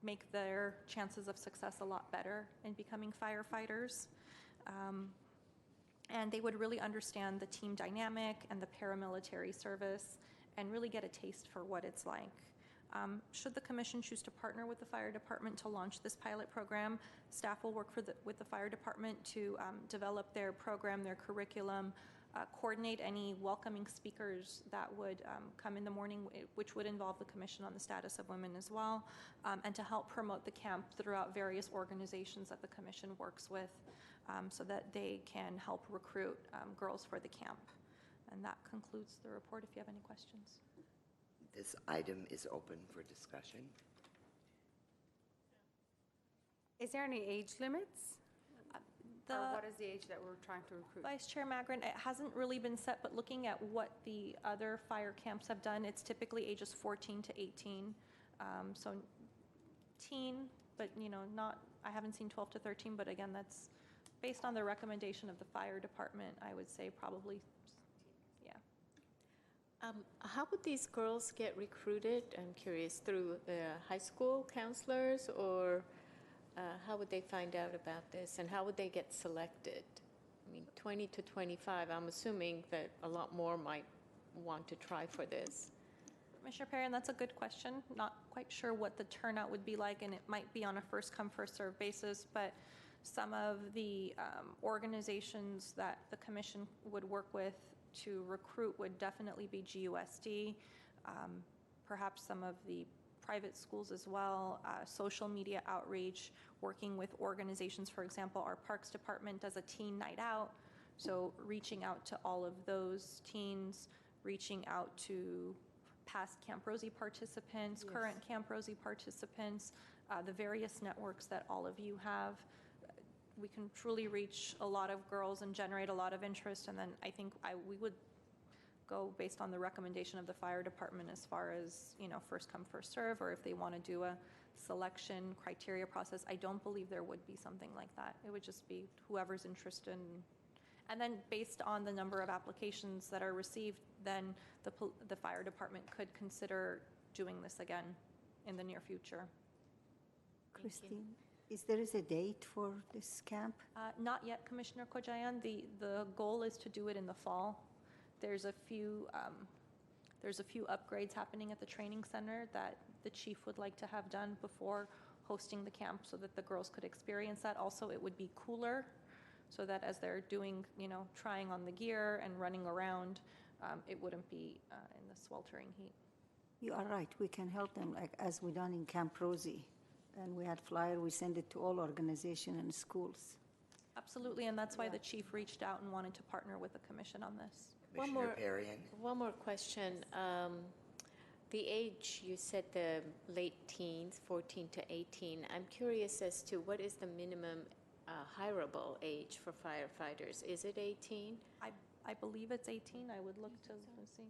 make their chances of success a lot better in becoming firefighters. And they would really understand the team dynamic and the paramilitary service and really get a taste for what it's like. Should the commission choose to partner with the fire department to launch this pilot program, staff will work with the fire department to develop their program, their curriculum, coordinate any welcoming speakers that would come in the morning, which would involve the Commission on the Status of Women as well, and to help promote the camp throughout various organizations that the Commission works with, so that they can help recruit girls for the camp. And that concludes the report if you have any questions. This item is open for discussion. Is there any age limits? Or The what is the age that we're trying to recruit? Vice Chair Magrin, it hasn't really been set, but looking at what the other fire camps have done, it's typically ages 14 to 18. So teen, but not, I haven't seen 12 to 13, but again, that's based on the recommendation of the fire department, I would say probably, yeah. How would these girls get recruited? I'm curious, through high school counselors, or how would they find out about this, and how would they get selected? I mean, 20 to 25, I'm assuming that a lot more might want to try for this. Commissioner Perry, and that's a good question. Not quite sure what the turnout would be like, and it might be on a first come, first served basis, but some of the organizations that the commission would work with to recruit would definitely be GUSD, perhaps some of the private schools as well, social media outreach, working with organizations. For example, our Parks Department does a teen night out, so reaching out to all of those teens, reaching out to past Camp Rosie participants, Yes. current Camp Rosie participants, the various networks that all of you have. We can truly reach a lot of girls and generate a lot of interest, and then I think we would go based on the recommendation of the fire department as far as, first come, first serve, or if they want to do a selection criteria process. I don't believe there would be something like that. It would just be whoever's interested and then based on the number of applications that are received, then the fire department could consider doing this again in the near future. Christine, is there a date for this camp? Not yet, Commissioner Kojayan. The goal is to do it in the fall. There's a few upgrades happening at the training center that the chief would like to have done before hosting the camp so that the girls could experience that. Also, it would be cooler so that as they're doing, trying on the gear and running around, it wouldn't be in the sweltering heat. You are right, we can help them, like as we done in Camp Rosie. And we had flyer, we send it to all organizations and schools. Absolutely, and that's why the chief reached out and wanted to partner with the commission on this. Commissioner Perrion. One more question. The age, you said the late teens, 14 to 18. I'm curious as to what is the minimum hireable age for firefighters? Is it 18? I believe it's 18. I would look to see.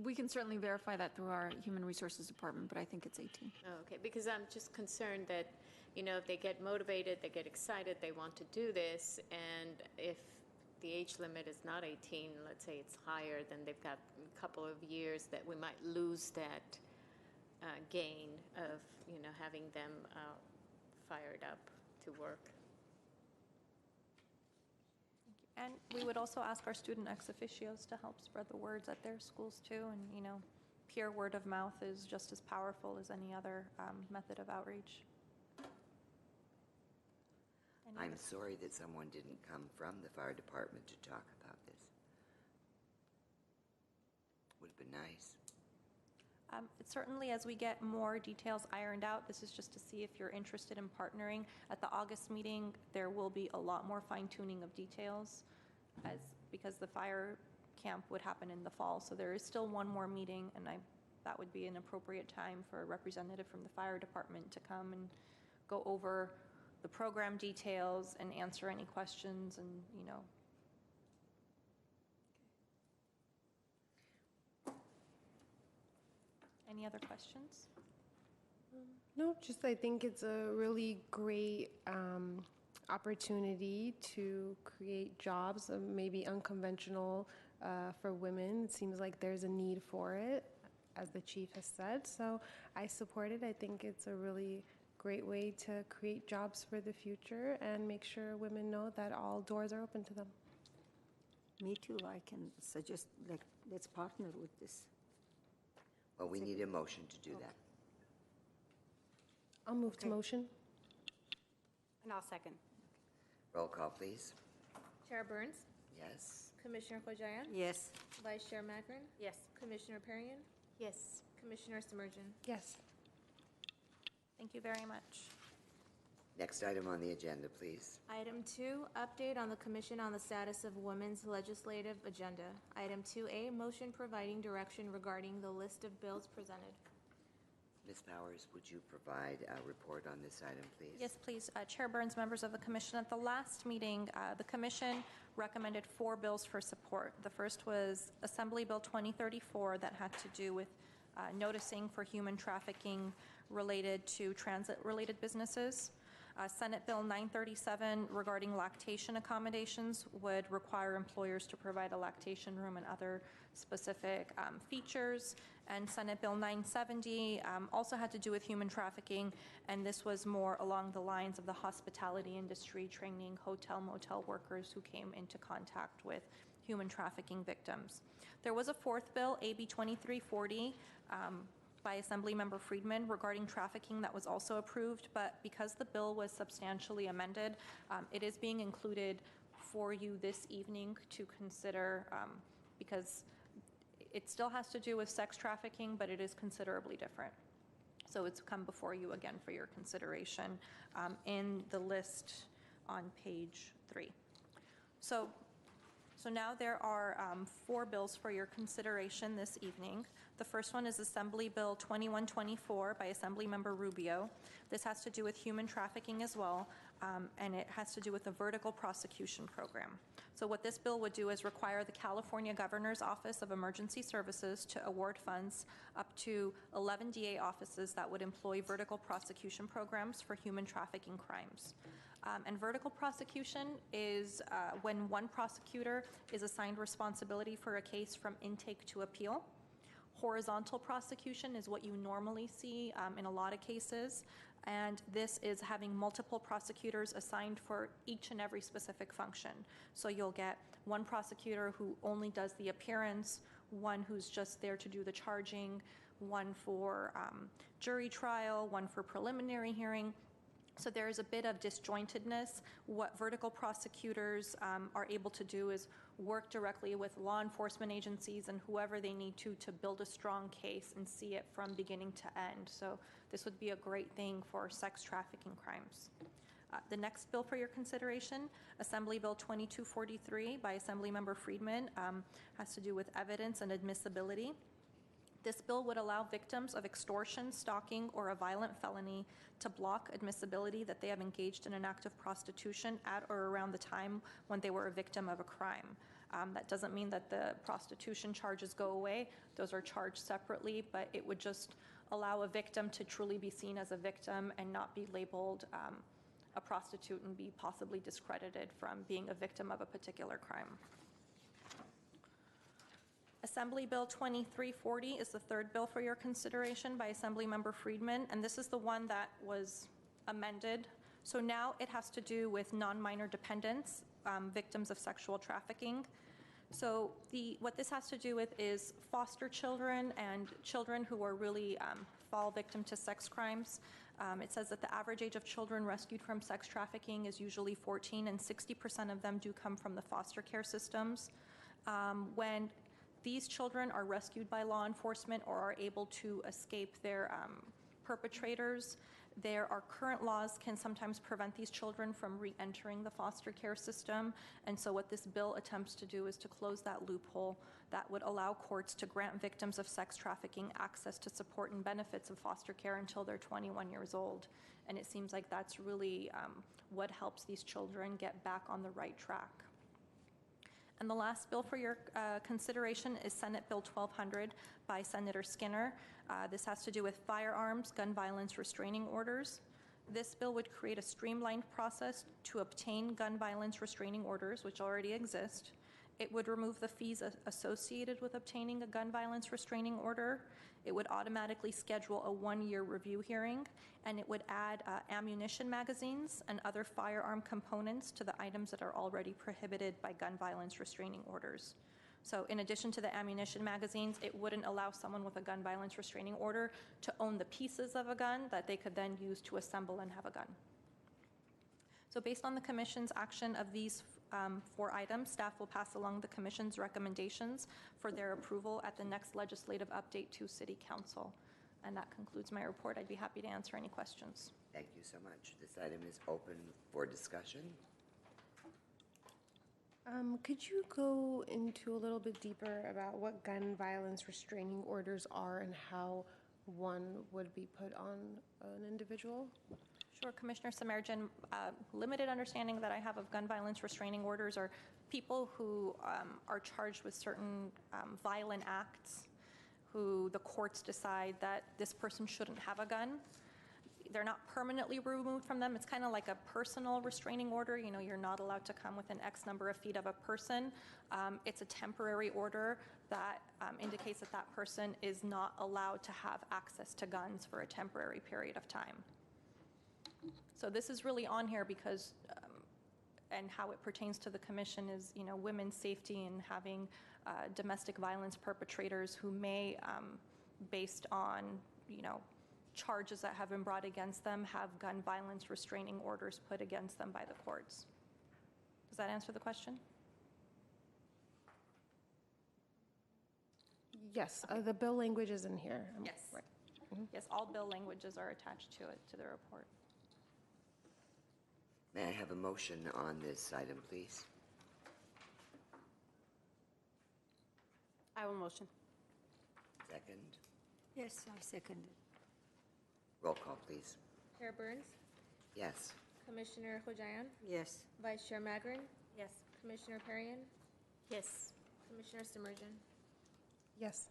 We can certainly verify that through our Human Resources Department, but I think it's 18. Oh, okay, because I'm just concerned that, if they get motivated, they get excited, they want to do this, and if the age limit is not 18, let's say it's higher, then they've got a couple of years that we might lose that gain of, having them fired up to work. And we would also ask our student ex officios to help spread the words at their schools too. And, pure word of mouth is just as powerful as any other method of outreach. I'm sorry that someone didn't come from the fire department to talk about this. Would have been nice. Certainly, as we get more details ironed out, this is just to see if you're interested in partnering. At the August meeting, there will be a lot more fine-tuning of details because the fire camp would happen in the fall. So there is still one more meeting, and that would be an appropriate time for a representative from the fire department to come and go over the program details and answer any questions and, Any other questions? No, just I think it's a really great opportunity to create jobs, maybe unconventional for women. It seems like there's a need for it, as the chief has said. So I support it. I think it's a really great way to create jobs for the future and make sure women know that all doors are open to them. Me too. I can suggest, let's partner with this. Well, we need a motion to do that. I'll move to motion. And I'll second. Roll call, please. Chair Burns, Yes. Commissioner Khojayan, Yes. Vice Chair Magrin, Yes. Commissioner Perrion, Yes. Commissioner Submergent. Yes. Thank you very much. Next item on the agenda, please. Item 2, update on the Commission on the Status of Women's Legislative Agenda. Item 2A, motion providing direction regarding the list of bills presented. Ms. Powers, would you provide a report on this item, please? Yes, please. Chair Burns, members of the commission, at the last meeting, the commission recommended 4 bills for support. The first was Assembly Bill 2034 that had to do with noticing for human trafficking related to transit-related businesses. Senate Bill 937 regarding lactation accommodations would require employers to provide a lactation room and other specific features. And Senate Bill 970 also had to do with human trafficking, and this was more along the lines of the hospitality industry, training hotel, motel workers who came into contact with human trafficking victims. There was a 4th bill, AB 2340, by Assemblymember Friedman regarding trafficking that was also approved, but because the bill was substantially amended, it is being included for you this evening to consider because it still has to do with sex trafficking, but it is considerably different. So it's come before you again for your consideration in the list on page 3. So now there are 4 bills for your consideration this evening. The first one is Assembly Bill 2124 by Assemblymember Rubio. This has to do with human trafficking as well, and it has to do with the vertical prosecution program. So what this bill would do is require the California Governor's Office of Emergency Services to award funds up to 11 DA offices that would employ vertical prosecution programs for human trafficking crimes. And vertical prosecution is when one prosecutor is assigned responsibility for a case from intake to appeal. Horizontal prosecution is what you normally see in a lot of cases, and this is having multiple prosecutors assigned for each and every specific function. So you'll get one prosecutor who only does the appearance, one who's just there to do the charging, one for jury trial, one for preliminary hearing. So there is a bit of disjointedness. What vertical prosecutors are able to do is work directly with law enforcement agencies and whoever they need to build a strong case and see it from beginning to end. So this would be a great thing for sex trafficking crimes. The next bill for your consideration, Assembly Bill 2243 by Assemblymember Friedman, has to do with evidence and admissibility. This bill would allow victims of extortion, stalking, or a violent felony to block admissibility that they have engaged in an act of prostitution at or around the time when they were a victim of a crime. That doesn't mean that the prostitution charges go away. Those are charged separately, but it would just allow a victim to truly be seen as a victim and not be labeled a prostitute and be possibly discredited from being a victim of a particular crime. Assembly Bill 2340 is the third bill for your consideration by Assemblymember Friedman, and this is the one that was amended. So now it has to do with non-minor dependents, victims of sexual trafficking. So what this has to do with is foster children and children who are really fall victim to sex crimes. It says that the average age of children rescued from sex trafficking is usually 14, and 60% of them do come from the foster care systems. When these children are rescued by law enforcement or are able to escape their perpetrators, our current laws can sometimes prevent these children from re-entering the foster care system. And so what this bill attempts to do is to close that loophole that would allow courts to grant victims of sex trafficking access to support and benefits of foster care until they're 21 years old. And it seems like that's really what helps these children get back on the right track. And the last bill for your consideration is Senate Bill 1200 by Senator Skinner. This has to do with firearms, gun violence restraining orders. This bill would create a streamlined process to obtain gun violence restraining orders, which already exist. It would remove the fees associated with obtaining a gun violence restraining order. It would automatically schedule a one-year review hearing, and it would add ammunition magazines and other firearm components to the items that are already prohibited by gun violence restraining orders. So in addition to the ammunition magazines, it wouldn't allow someone with a gun violence restraining order to own the pieces of a gun that they could then use to assemble and have a gun. So based on the Commission's action of these 4 items, staff will pass along the Commission's recommendations for their approval at the next legislative update to City Council. And that concludes my report. I'd be happy to answer any questions. Thank you so much. This item is open for discussion. Could you go into a little bit deeper about what gun violence restraining orders are and how one would be put on an individual? Sure, Commissioner Samarjan. Limited understanding that I have of gun violence restraining orders are people who are charged with certain violent acts, who the courts decide that this person shouldn't have a gun. They're not permanently removed from them. It's kind of like a personal restraining order. You know, you're not allowed to come within X number of feet of a person. It's a temporary order that indicates that that person is not allowed to have access to guns for a temporary period of time. So this is really on here because, and how it pertains to the Commission is, you know, women's safety and having domestic violence perpetrators who may, based on, you know, charges that have been brought against them, have gun violence restraining orders put against them by the courts. Does that answer the question? Yes, the bill language is in here. Yes. Right. Yes, all bill languages are attached to it, to the report. May I have a motion on this item, please? I will motion. Second. Yes, I second it. Roll call, please. Chair Burns, Yes. Commissioner Hojayan, Yes. Vice Chair Magrin, Yes. Commissioner Perrin, Yes. Commissioner Simmergen. Yes.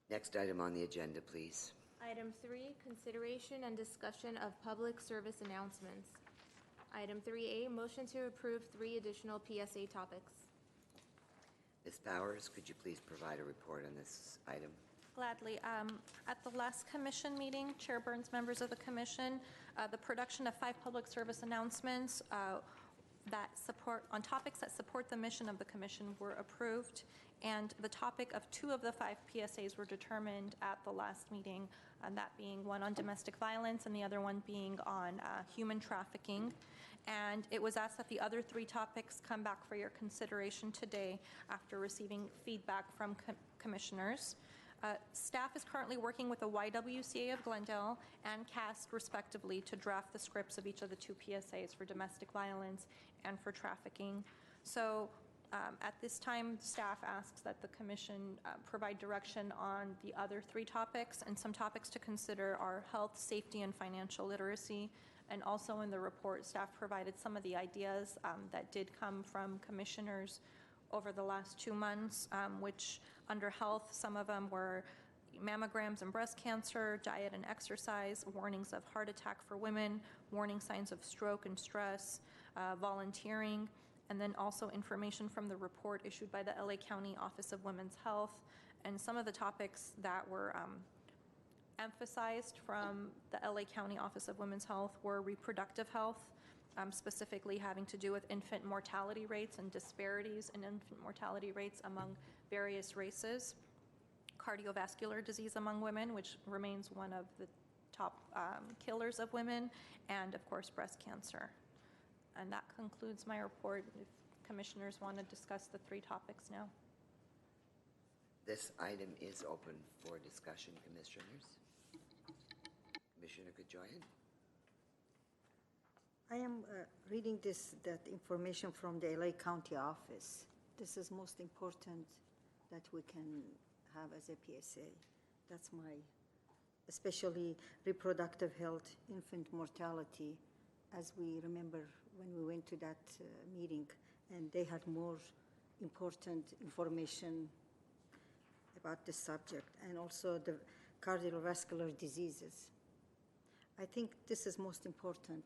Next item on the agenda, please. Item 3, consideration and discussion of public service announcements. Item 3A, motion to approve 3 additional PSA topics. Ms. Bowers, could you please provide a report on this item? Gladly. At the last commission meeting, Chair Burns, members of the commission, the production of 5 public service announcements that support, on topics that support the mission of the commission were approved, and the topic of 2 of the 5 PSAs were determined at the last meeting, and that being one on domestic violence and the other one being on human trafficking. And it was asked that the other 3 topics come back for your consideration today after receiving feedback from commissioners. Staff is currently working with the YWCA of Glendale and CAST respectively to draft the scripts of each of the 2 PSAs for domestic violence and for trafficking. So at this time, staff asks that the commission provide direction on the other 3 topics, and some topics to consider are health, safety, and financial literacy. And also in the report, staff provided some of the ideas that did come from commissioners over the last 2 months, which under health, some of them were, mammograms and breast cancer, diet and exercise, warnings of heart attack for women, warning signs of stroke and stress, volunteering, and then also information from the report issued by the LA County Office of Women's Health. And some of the topics that were emphasized from the LA County Office of Women's Health were reproductive health, specifically having to do with infant mortality rates and disparities in infant mortality rates among various races, cardiovascular disease among women, which remains one of the top killers of women, and of course breast cancer. And that concludes my report. If commissioners want to discuss the 3 topics now. This item is open for discussion, commissioners. Commissioner Kajoyan? I am reading that information from the LA County office. This is most important that we can have as a PSA. That's especially reproductive health, infant mortality, as we remember when we went to that meeting, and they had more important information about this subject, and also the cardiovascular diseases. I think this is most important.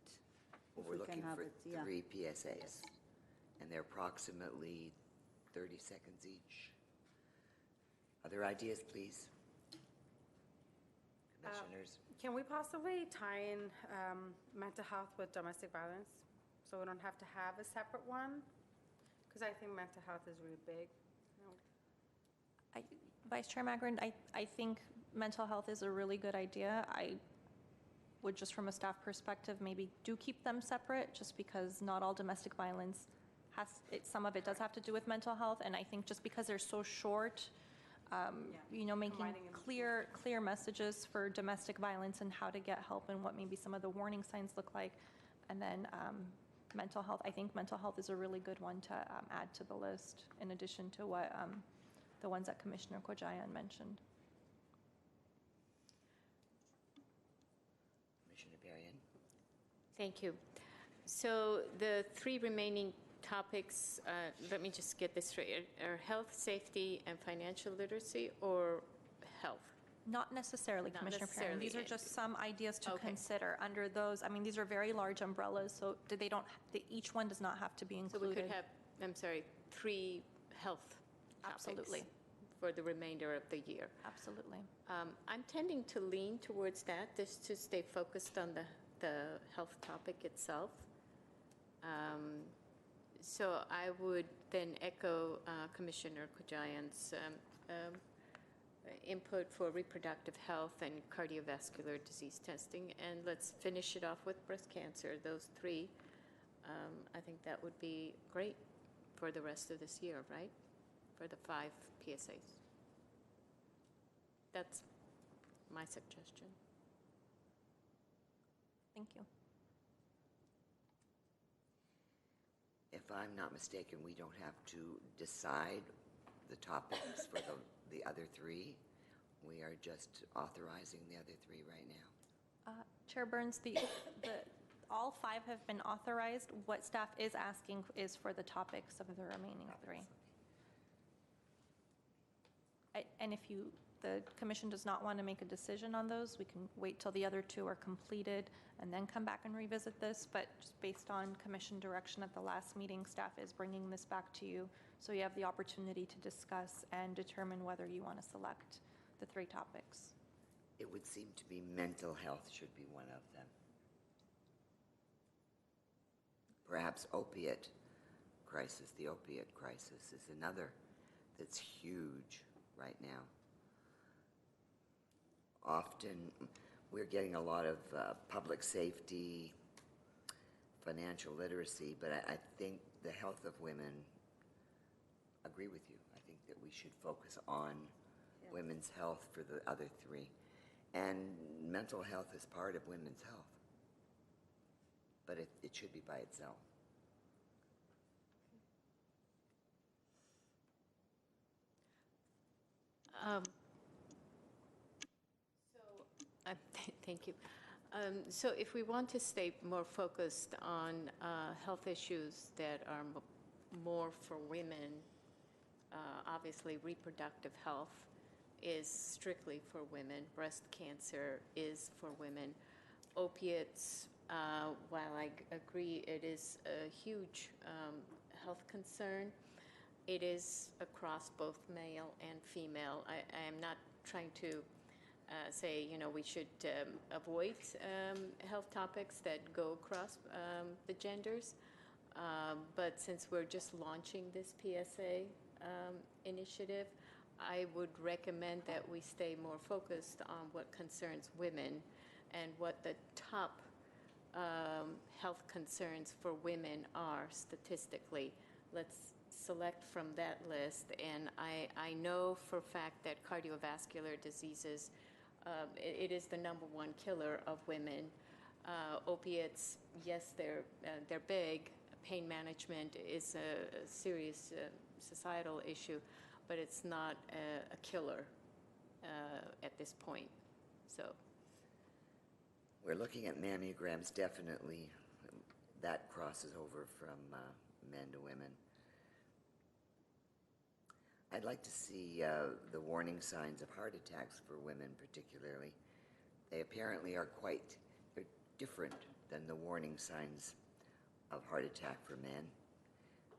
Well, if we're we can looking have for it, yeah. 3 PSAs, and they're approximately 30 seconds each. Other ideas, please? Commissioners? Can we possibly tie in mental health with domestic violence, so we don't have to have a separate one? Because I think mental health is really big. Vice Chair Magrin, I think mental health is a really good idea. I would, just from a staff perspective, maybe do keep them separate, just because not all domestic violence some of it does have to do with mental health, and I think just because they're so short, making clear messages for domestic violence and how to get help and what maybe some of the warning signs look like, and then mental health. I think mental health is a really good one to add to the list, in addition to what the ones that Commissioner Kojayan mentioned. Commissioner Berrien? Thank you. So the 3 remaining topics, let me just get this straight, are health, safety, and financial literacy, or health? Not necessarily, Not Commissioner Perrin. necessarily. These are just some ideas to Okay. consider under those. I mean, these are very large umbrellas, so each one does not have to be So included. we could have, 3 health topics Absolutely. for the remainder of the year. Absolutely. I'm tending to lean towards that, just to stay focused on the health topic itself. So I would then echo Commissioner Kojayan's input for reproductive health and cardiovascular disease testing, and let's finish it off with breast cancer. Those 3, I think that would be great for the rest of this year, right? For the 5 PSAs. That's my suggestion. Thank you. If I'm not mistaken, we don't have to decide the topics for the other 3. We are just authorizing the other 3 right now. Chair Burns, all 5 have been authorized. What staff is asking is for the topics of the remaining 3. And if the commission does not want to make a decision on those, we can wait till the other 2 are completed and then come back and revisit this. But just based on commission direction at the last meeting, staff is bringing this back to you, so you have the opportunity to discuss and determine whether you want to select the 3 topics. It would seem to be mental health should be one of them. Perhaps opiate crisis, the opiate crisis is another that's huge right now. Often we're getting a lot of public safety, financial literacy, but I think the health of women, agree with you. I think that we should focus on women's health for the other 3. And mental health is part of women's health, but it should be by itself. Thank you. So if we want to stay more focused on health issues that are more for women, obviously reproductive health is strictly for women. Breast cancer is for women. Opiates, while I agree it is a huge health concern, it is across both male and female. I am not trying to say, we should avoid health topics that go across the genders. But since we're just launching this PSA initiative, I would recommend that we stay more focused on what concerns women and what the top health concerns for women are statistically. Let's select from that list. And I know for a fact that cardiovascular diseases, it is the #1 killer of women. Opiates, yes, they're big. Pain management is a serious societal issue, but it's not a killer at this point. So We're looking at mammograms, definitely. That crosses over from men to women. I'd like to see the warning signs of heart attacks for women particularly. They apparently are they're different than the warning signs of heart attack for men.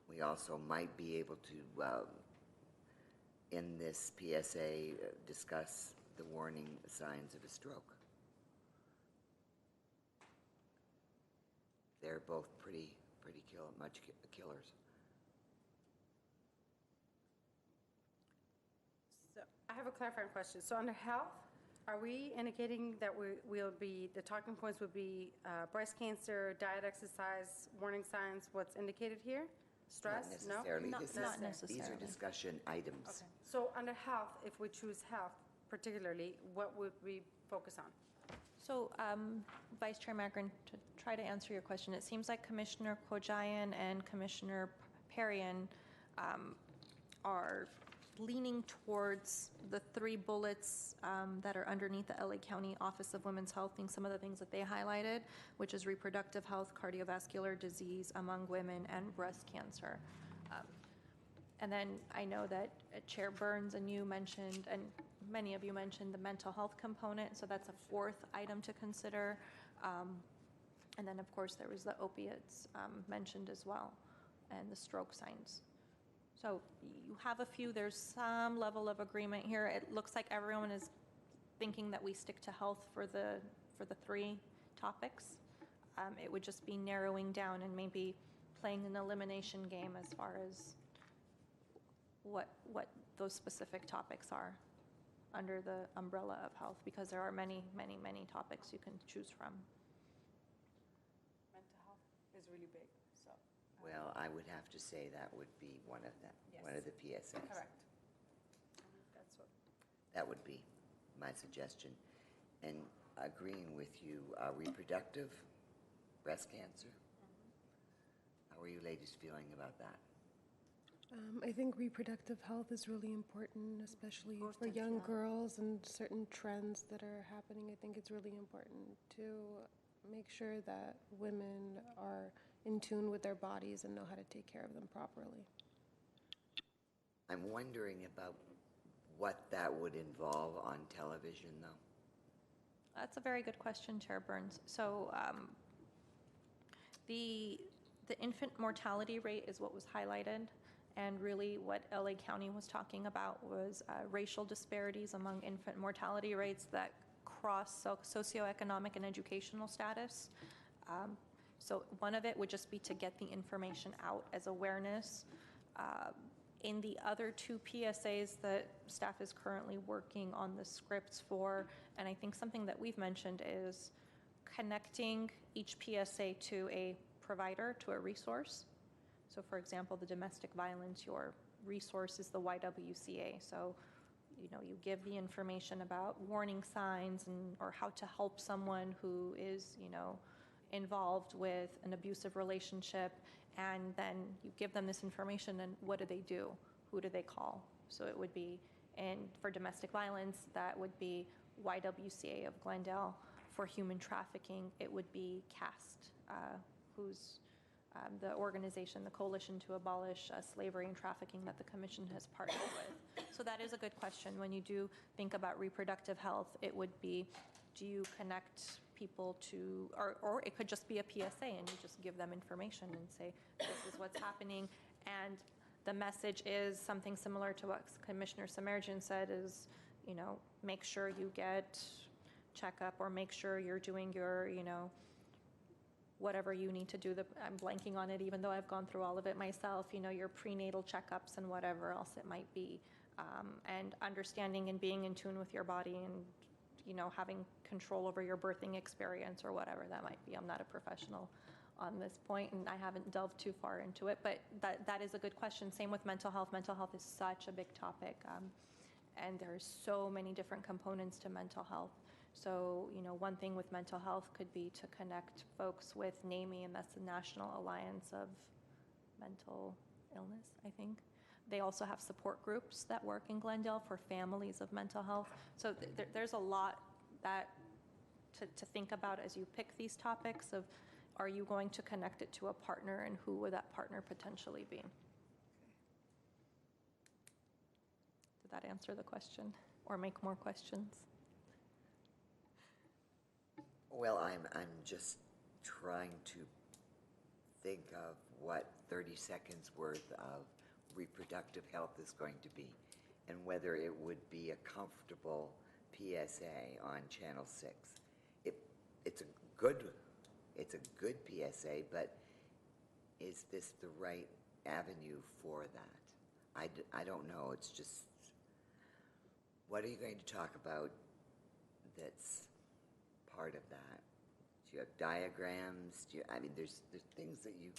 We also might be able to, in this PSA, discuss the warning signs of a stroke. They're both pretty much killers. So I have a clarifying question. So under health, are we indicating that the talking points would be breast cancer, diet, exercise, warning signs, what's indicated here? Stress? Not necessarily. No? Not These are necessarily. discussion items. Okay. So under health, if we choose health particularly, what would we focus on? So, Vice Chair Magrin, to try to answer your question, it seems like Commissioner Kojayan and Commissioner Perrian are leaning towards the 3 bullets that are underneath the LA County Office of Women's Health, being some of the things that they highlighted, which is reproductive health, cardiovascular disease among women, and breast cancer. And then I know that Chair Burns and you mentioned, and many of you mentioned, the mental health component, so that's a 4th item to consider. And then, of course, there was the opiates mentioned as well, and the stroke signs. So you have a few, there's some level of agreement here. It looks like everyone is thinking that we stick to health for the 3 topics. It would just be narrowing down and maybe playing an elimination game as far as what those specific topics are under the umbrella of health, because there are many, many, many topics you can choose from. Mental health is really big, so. Well, I would have to say that would be one of them, Yes. one of the PSAs. Correct. That's what. That would be my suggestion. And agreeing with you, reproductive, breast cancer. How are you ladies feeling about that? I think reproductive health is really important, especially for young girls and certain trends that are happening. I think it's really important to make sure that women are in tune with their bodies and know how to take care of them properly. I'm wondering about what that would involve on television, though. That's a very good question, Chair Burns. So the infant mortality rate is what was highlighted, and really what LA County was talking about was racial disparities among infant mortality rates that cross socioeconomic and educational status. So one of it would just be to get the information out as awareness. In the other 2 PSAs that staff is currently working on the scripts for, and I think something that we've mentioned is connecting each PSA to a provider, to a resource. So for example, the domestic violence, your resource is the YWCA. So, you give the information about warning signs or how to help someone who is, involved with an abusive relationship, and then you give them this information, and what do? Who do they call? So it would be, and for domestic violence, that would be YWCA of Glendale. For human trafficking, it would be CAST, who's the organization, the Coalition to Abolish Slavery and Trafficking that the commission has partnered with. So that is a good question. When you do think about reproductive health, it would be, do you connect people to, or it could just be a PSA and you just give them information and say, this is what's happening. And the message is something similar to what Commissioner Samardzian said is, you know, make sure you get checkup or make sure you're doing your, you know, whatever you need to do. I'm blanking on it, even though I've gone through all of it myself, you know, your prenatal checkups and whatever else it might be. And understanding and being in tune with your body and, you know, having control over your birthing experience or whatever that might be. I'm not a professional on this point and I haven't delved too far into it, but that is a good question. Same with mental health. Mental health is such a big topic. And there's so many different components to mental health. So, you know, one thing with mental health could be to connect folks with NAMI, and that's the National Alliance of Mental Illness, I think. They also have support groups that work in Glendale for families of mental health. So there's a lot that to think about as you pick these topics of, are you going to connect it to a partner and who would that partner potentially be? Did that answer the question or make more questions? Well, I'm just trying to think of what 30 seconds worth of reproductive health is going to be, and whether it would be a comfortable PSA on Channel 6. It's a good PSA, but is this the right avenue for that? I don't know. It's just, what are you going to talk about that's part of that? Do you have diagrams? I mean, there's things that you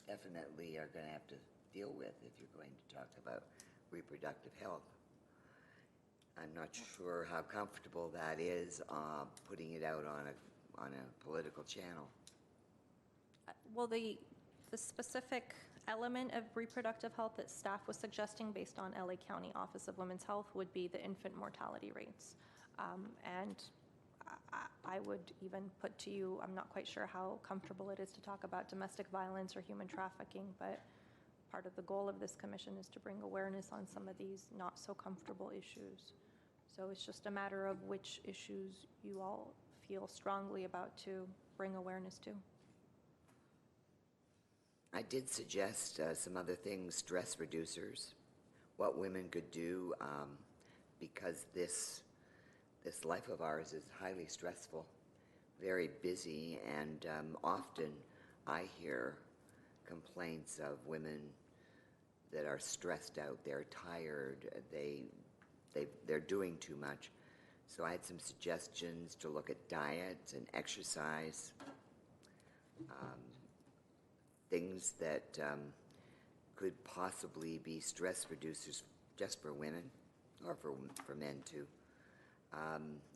definitely are going to have to deal with if you're going to talk about reproductive health. I'm not sure how comfortable that is, putting it out on a political channel. Well, the specific element of reproductive health that staff was suggesting based on LA County Office of Women's Health would be the infant mortality rates. And I would even put to you, I'm not quite sure how comfortable it is to talk about domestic violence or human trafficking, but part of the goal of this commission is to bring awareness on some of these not so comfortable issues. So it's just a matter of which issues you all feel strongly about to bring awareness to. I did suggest some other things, stress reducers, what women could do, because this life of ours is highly stressful, very busy, and often I hear complaints of women that are stressed out, they're tired, they're doing too much. So I had some suggestions to look at diet and exercise, things that could possibly be stress reducers just for women, or for men too.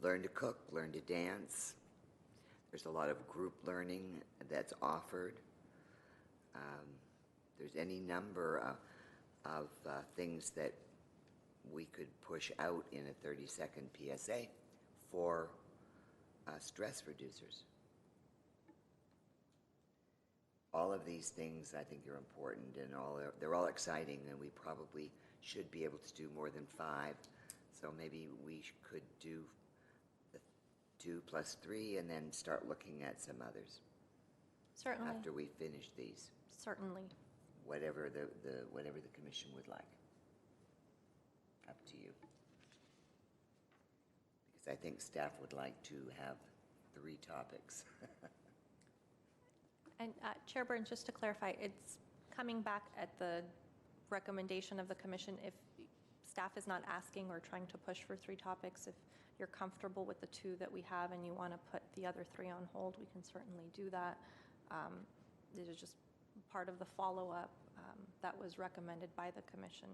Learn to cook, learn to dance. There's a lot of group learning that's offered. There's any number of things that we could push out in a 30-second PSA for stress reducers. All of these things I think are important, and they're all exciting, and we probably should be able to do more than 5. So maybe we could do the 2 plus 3 and then start looking at some others. Certainly. After we finish these. Certainly. Whatever the commission would like. Up to you. Because I think staff would like to have 3 topics. And Chair Burns, just to clarify, it's coming back at the recommendation of the commission. If staff is not asking or trying to push for 3 topics, if you're comfortable with the 2 that we have and you want to put the other 3 on hold, we can certainly do that. This is just part of the follow-up that was recommended by the commission.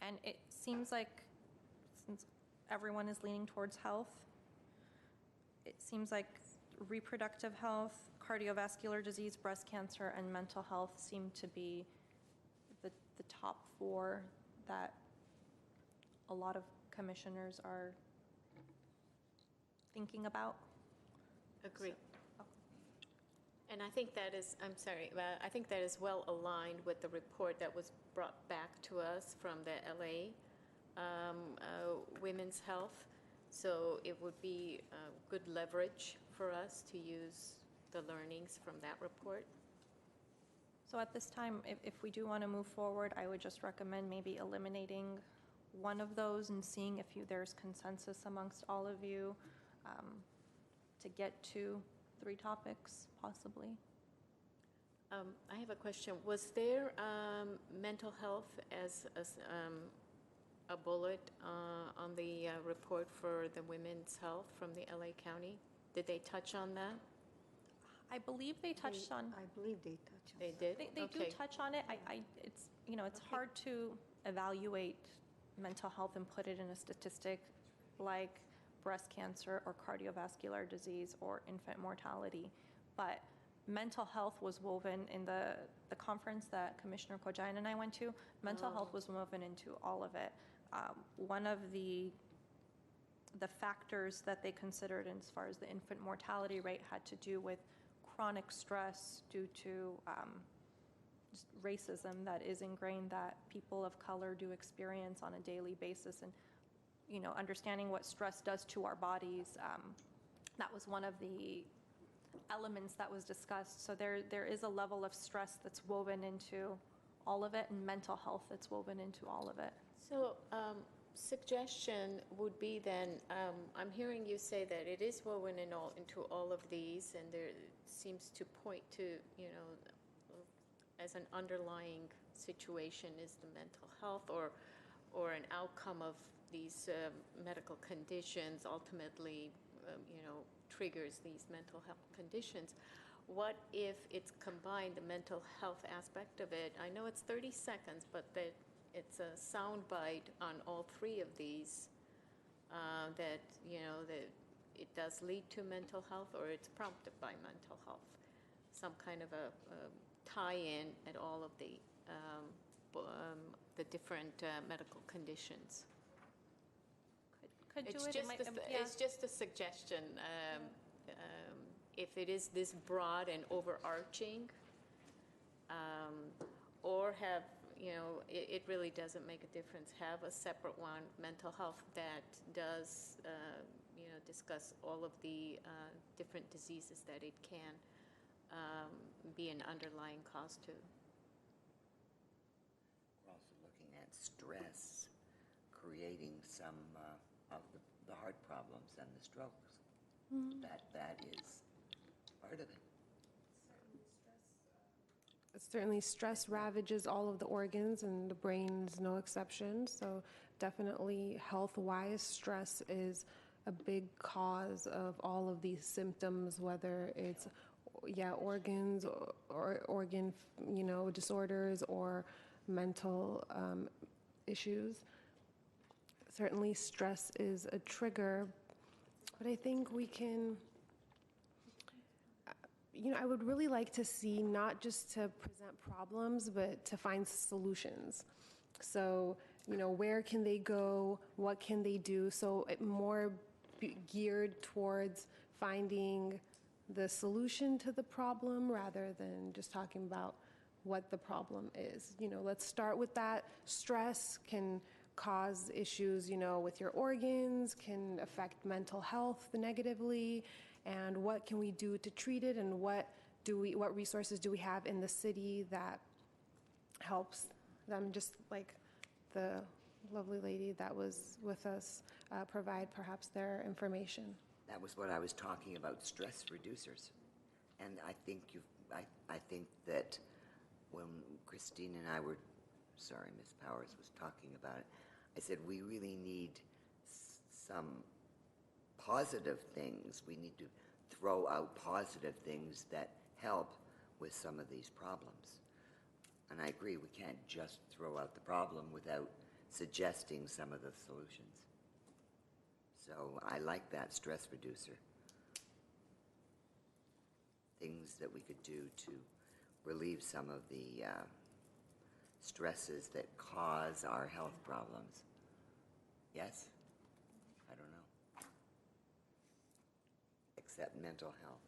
And it seems like, since everyone is leaning towards health, it seems like reproductive health, cardiovascular disease, breast cancer, and mental health seem to be the top 4 that a lot of commissioners are thinking about. Agree. So, And I think that is, I'm sorry, I think that is well aligned with the report that was brought back to us from the LA Women's Health. So it would be good leverage for us to use the learnings from that report. So at this time, if we do want to move forward, I would just recommend maybe eliminating one of those and seeing if there's consensus amongst all of you to get to 3 topics, possibly. I have a question. Was there mental health as a bullet on the report for the women's health from the LA County? Did they touch on that? I believe they touched on. I believe they touch on. They did? They do touch on it. It's, it's hard to evaluate mental health and put it in a statistic like breast cancer or cardiovascular disease or infant mortality. But mental health was woven in the conference that Commissioner Kojain and I went to. Mental health was woven into all of it. One of the factors that they considered as far as the infant mortality rate had to do with chronic stress due to just racism that is ingrained that people of color do experience on a daily basis, and understanding what stress does to our bodies. That was one of the elements that was discussed. So there is a level of stress that's woven into all of it, and mental health that's woven into all of it. So suggestion would be then, I'm hearing you say that it is woven into all of these, and there seems to point to, as an underlying situation is the mental health or an outcome of these medical conditions ultimately, triggers these mental health conditions. What if it's combined, the mental health aspect of it? I know it's 30 seconds, but that it's a sound bite on all 3 of these, that it does lead to mental health or it's prompted by mental health. Some kind of a tie-in at all of the different medical conditions. Could do It's it. just, it's just a suggestion. If it is this broad and overarching, or have, it really doesn't make a difference. Have a separate one, mental health, that does, discuss all of the different diseases that it can be an underlying cause to. We're also looking at stress creating some of the heart problems and the strokes. That is part of it. Certainly stress ravages all of the organs, and the brain's no exception. So definitely health-wise, stress is a big cause of all of these symptoms, whether it's organs or organ disorders or mental issues. Certainly stress is a trigger, but I think we can, I would really like to see not just to present problems, but to find solutions. So, where can they go? What can they do? So it more geared towards finding the solution to the problem rather than just talking about what the problem is. Let's start with that. Stress can cause issues, with your organs, can affect mental health negatively, and what can we do to treat it, and what resources do we have in the city that helps them, just like the lovely lady that was with us provide perhaps their information. That was what I was talking about, stress reducers. And I think I think that when Christine and I were, Ms. Powers was talking about it, I said we really need some positive things. We need to throw out positive things that help with some of these problems. And I agree, we can't just throw out the problem without suggesting some of the solutions. So I like that stress reducer. Things that we could do to relieve some of the stresses that cause our health problems. Yes? I don't know. Except mental health.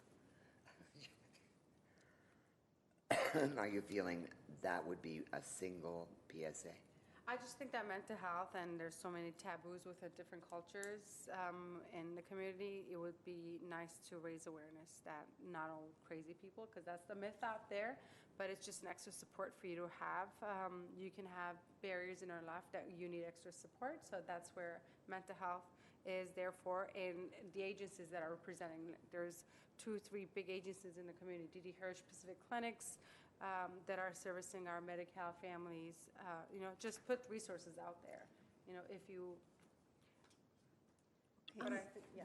are you feeling that would be a single PSA? I just think that mental health, and there's so many taboos with the different cultures in the community, it would be nice to raise awareness that not all crazy people, because that's the myth out there, but it's just an extra support for you to have. You can have barriers in our life that you need extra support, so that's where mental health is there for. And the agencies that are representing, there's 2-3 big agencies in the community, D.D. Hirsch Pacific Clinics, that are servicing our Medi-Cal families. Just put resources out there, if you, but I think, yeah.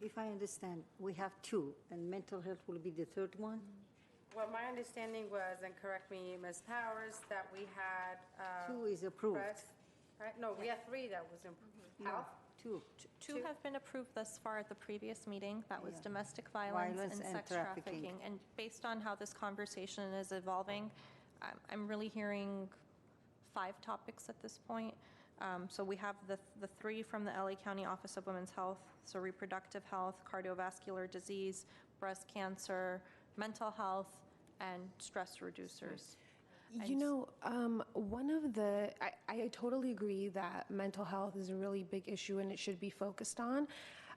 If I understand, we have 2, and mental health will be the third one? Well, my understanding was, and correct me, Ms. Powers, that we had. 2 is approved. Right? No, we had 3 that was in health. 2. Two have been approved thus far at the previous meeting. That was Yeah. domestic violence Violence and and sex trafficking. trafficking. And based on how this conversation is evolving, I'm really hearing 5 topics at this point. So we have the 3 from the LA County Office of Women's Health, so reproductive health, cardiovascular disease, breast cancer, mental health, and stress reducers. One of I totally agree that mental health is a really big issue and it should be focused on.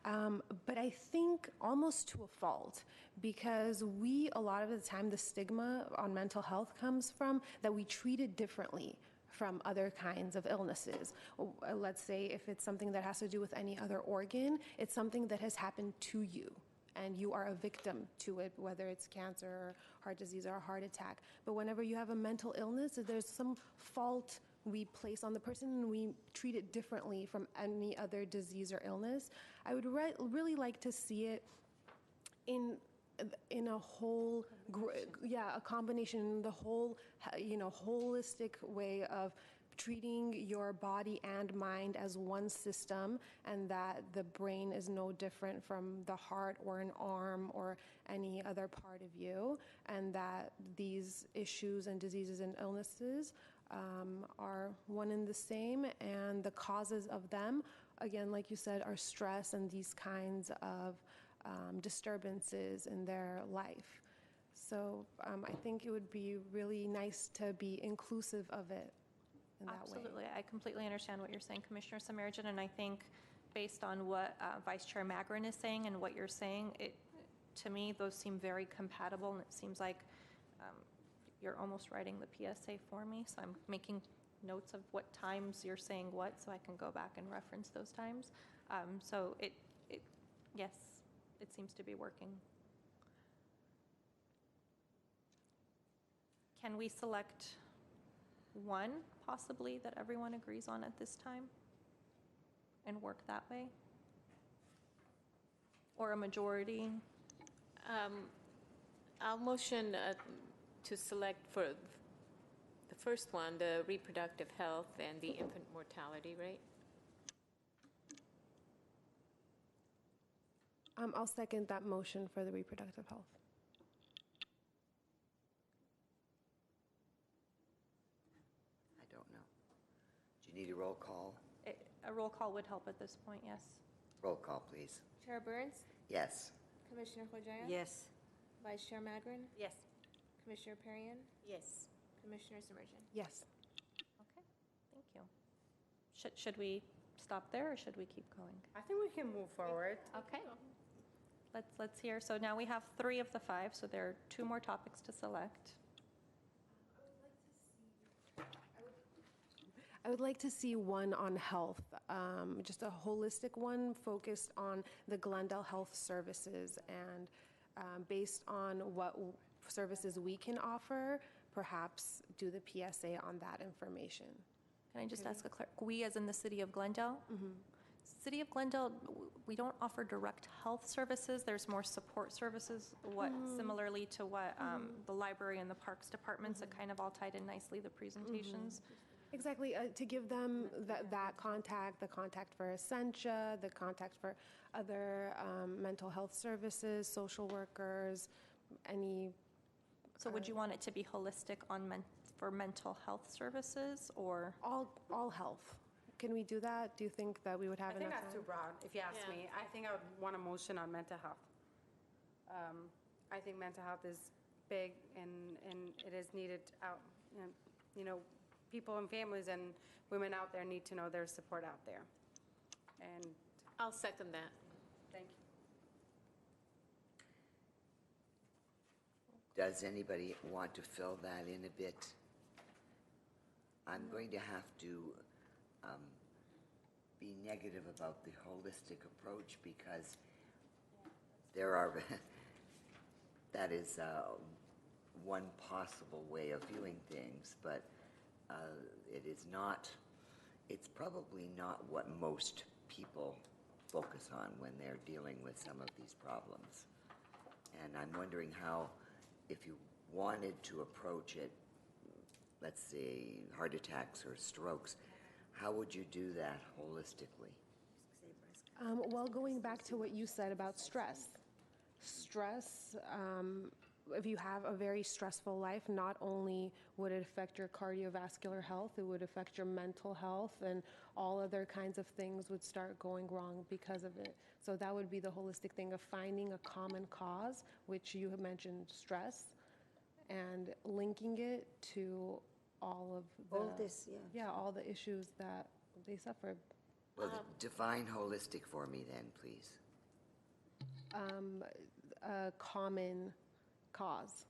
But I think almost to a fault, because a lot of the time, the stigma on mental health comes from that we treat it differently from other kinds of illnesses. Let's say if it's something that has to do with any other organ, it's something that has happened to you, and you are a victim to it, whether it's cancer or heart disease or a heart attack. But whenever you have a mental illness, there's some fault we place on the person and we treat it differently from any other disease or illness. I would really like to see it in a whole, a combination, the whole, holistic way of treating your body and mind as one system, and that the brain is no different from the heart or an arm or any other part of you, and that these issues and diseases and illnesses are one and the same, and the causes of them, again, like you said, are stress and these kinds of disturbances in their life. So I think it would be really nice to be inclusive of it. Absolutely. I completely understand what you're saying, Commissioner Samarijan, and I think based on what Vice Chair Magrin is saying and what you're saying, to me, those seem very compatible, and it seems like you're almost writing the PSA for me, so I'm making notes of what times you're saying what, so I can go back and reference those times. So yes, it seems to be working. Can we select one, possibly, that everyone agrees on at this time and work that way? Or a majority? I'll motion to select for the first one, the reproductive health and the infant mortality rate. I'll second that motion for the reproductive health. I don't know. Do you need a roll call? A roll call would help at this point, yes. Roll call, please. Chair Burns, Yes. Commissioner Hojaya, Yes. Vice Chair Magrin, Yes. Commissioner Perrin, Yes. Commissioner Samarijan. Yes. Okay, thank you. Should we stop there, or should we keep going? I think we can move forward. Okay. Let's hear. So now we have 3 of the 5, so there are 2 more topics to select. I would like to see one on health, just a holistic one focused on the Glendale Health Services, and based on what services we can offer, perhaps do the PSA on that information. Can I just ask a we as in the city of Glendale? City of Glendale, we don't offer direct health services. There's more support services, similarly to what the library and the parks departments, it kind of all tied in nicely, the presentations. Exactly, to give them that contact, the contact for Essentia, the contact for other mental health services, social workers, any. So would you want it to be holistic for mental health services, or? All health. Can we do that? Do you think that we would have enough time? I think that's too broad, if you ask me. I think I would want a motion on mental health. I think mental health is big and it is needed out. And, you know, people and families and women out there need to know there's support out there. And I'll second that. thank you. Does anybody want to fill that in a bit? I'm going to have to be negative about the holistic approach because there are, that is one possible way of viewing things, but it is not, it's probably not what most people focus on when they're dealing with some of these problems. And I'm wondering how, if you wanted to approach it, let's say heart attacks or strokes, how would you do that holistically? Well, going back to what you said about stress. Stress, if you have a very stressful life, not only would it affect your cardiovascular health, it would affect your mental health, and all other kinds of things would start going wrong because of it. So that would be the holistic thing of finding a common cause, which you have mentioned, stress, and linking it to all of the, All this, yeah. all the issues that they suffer. Well, define holistic for me then, please. A common cause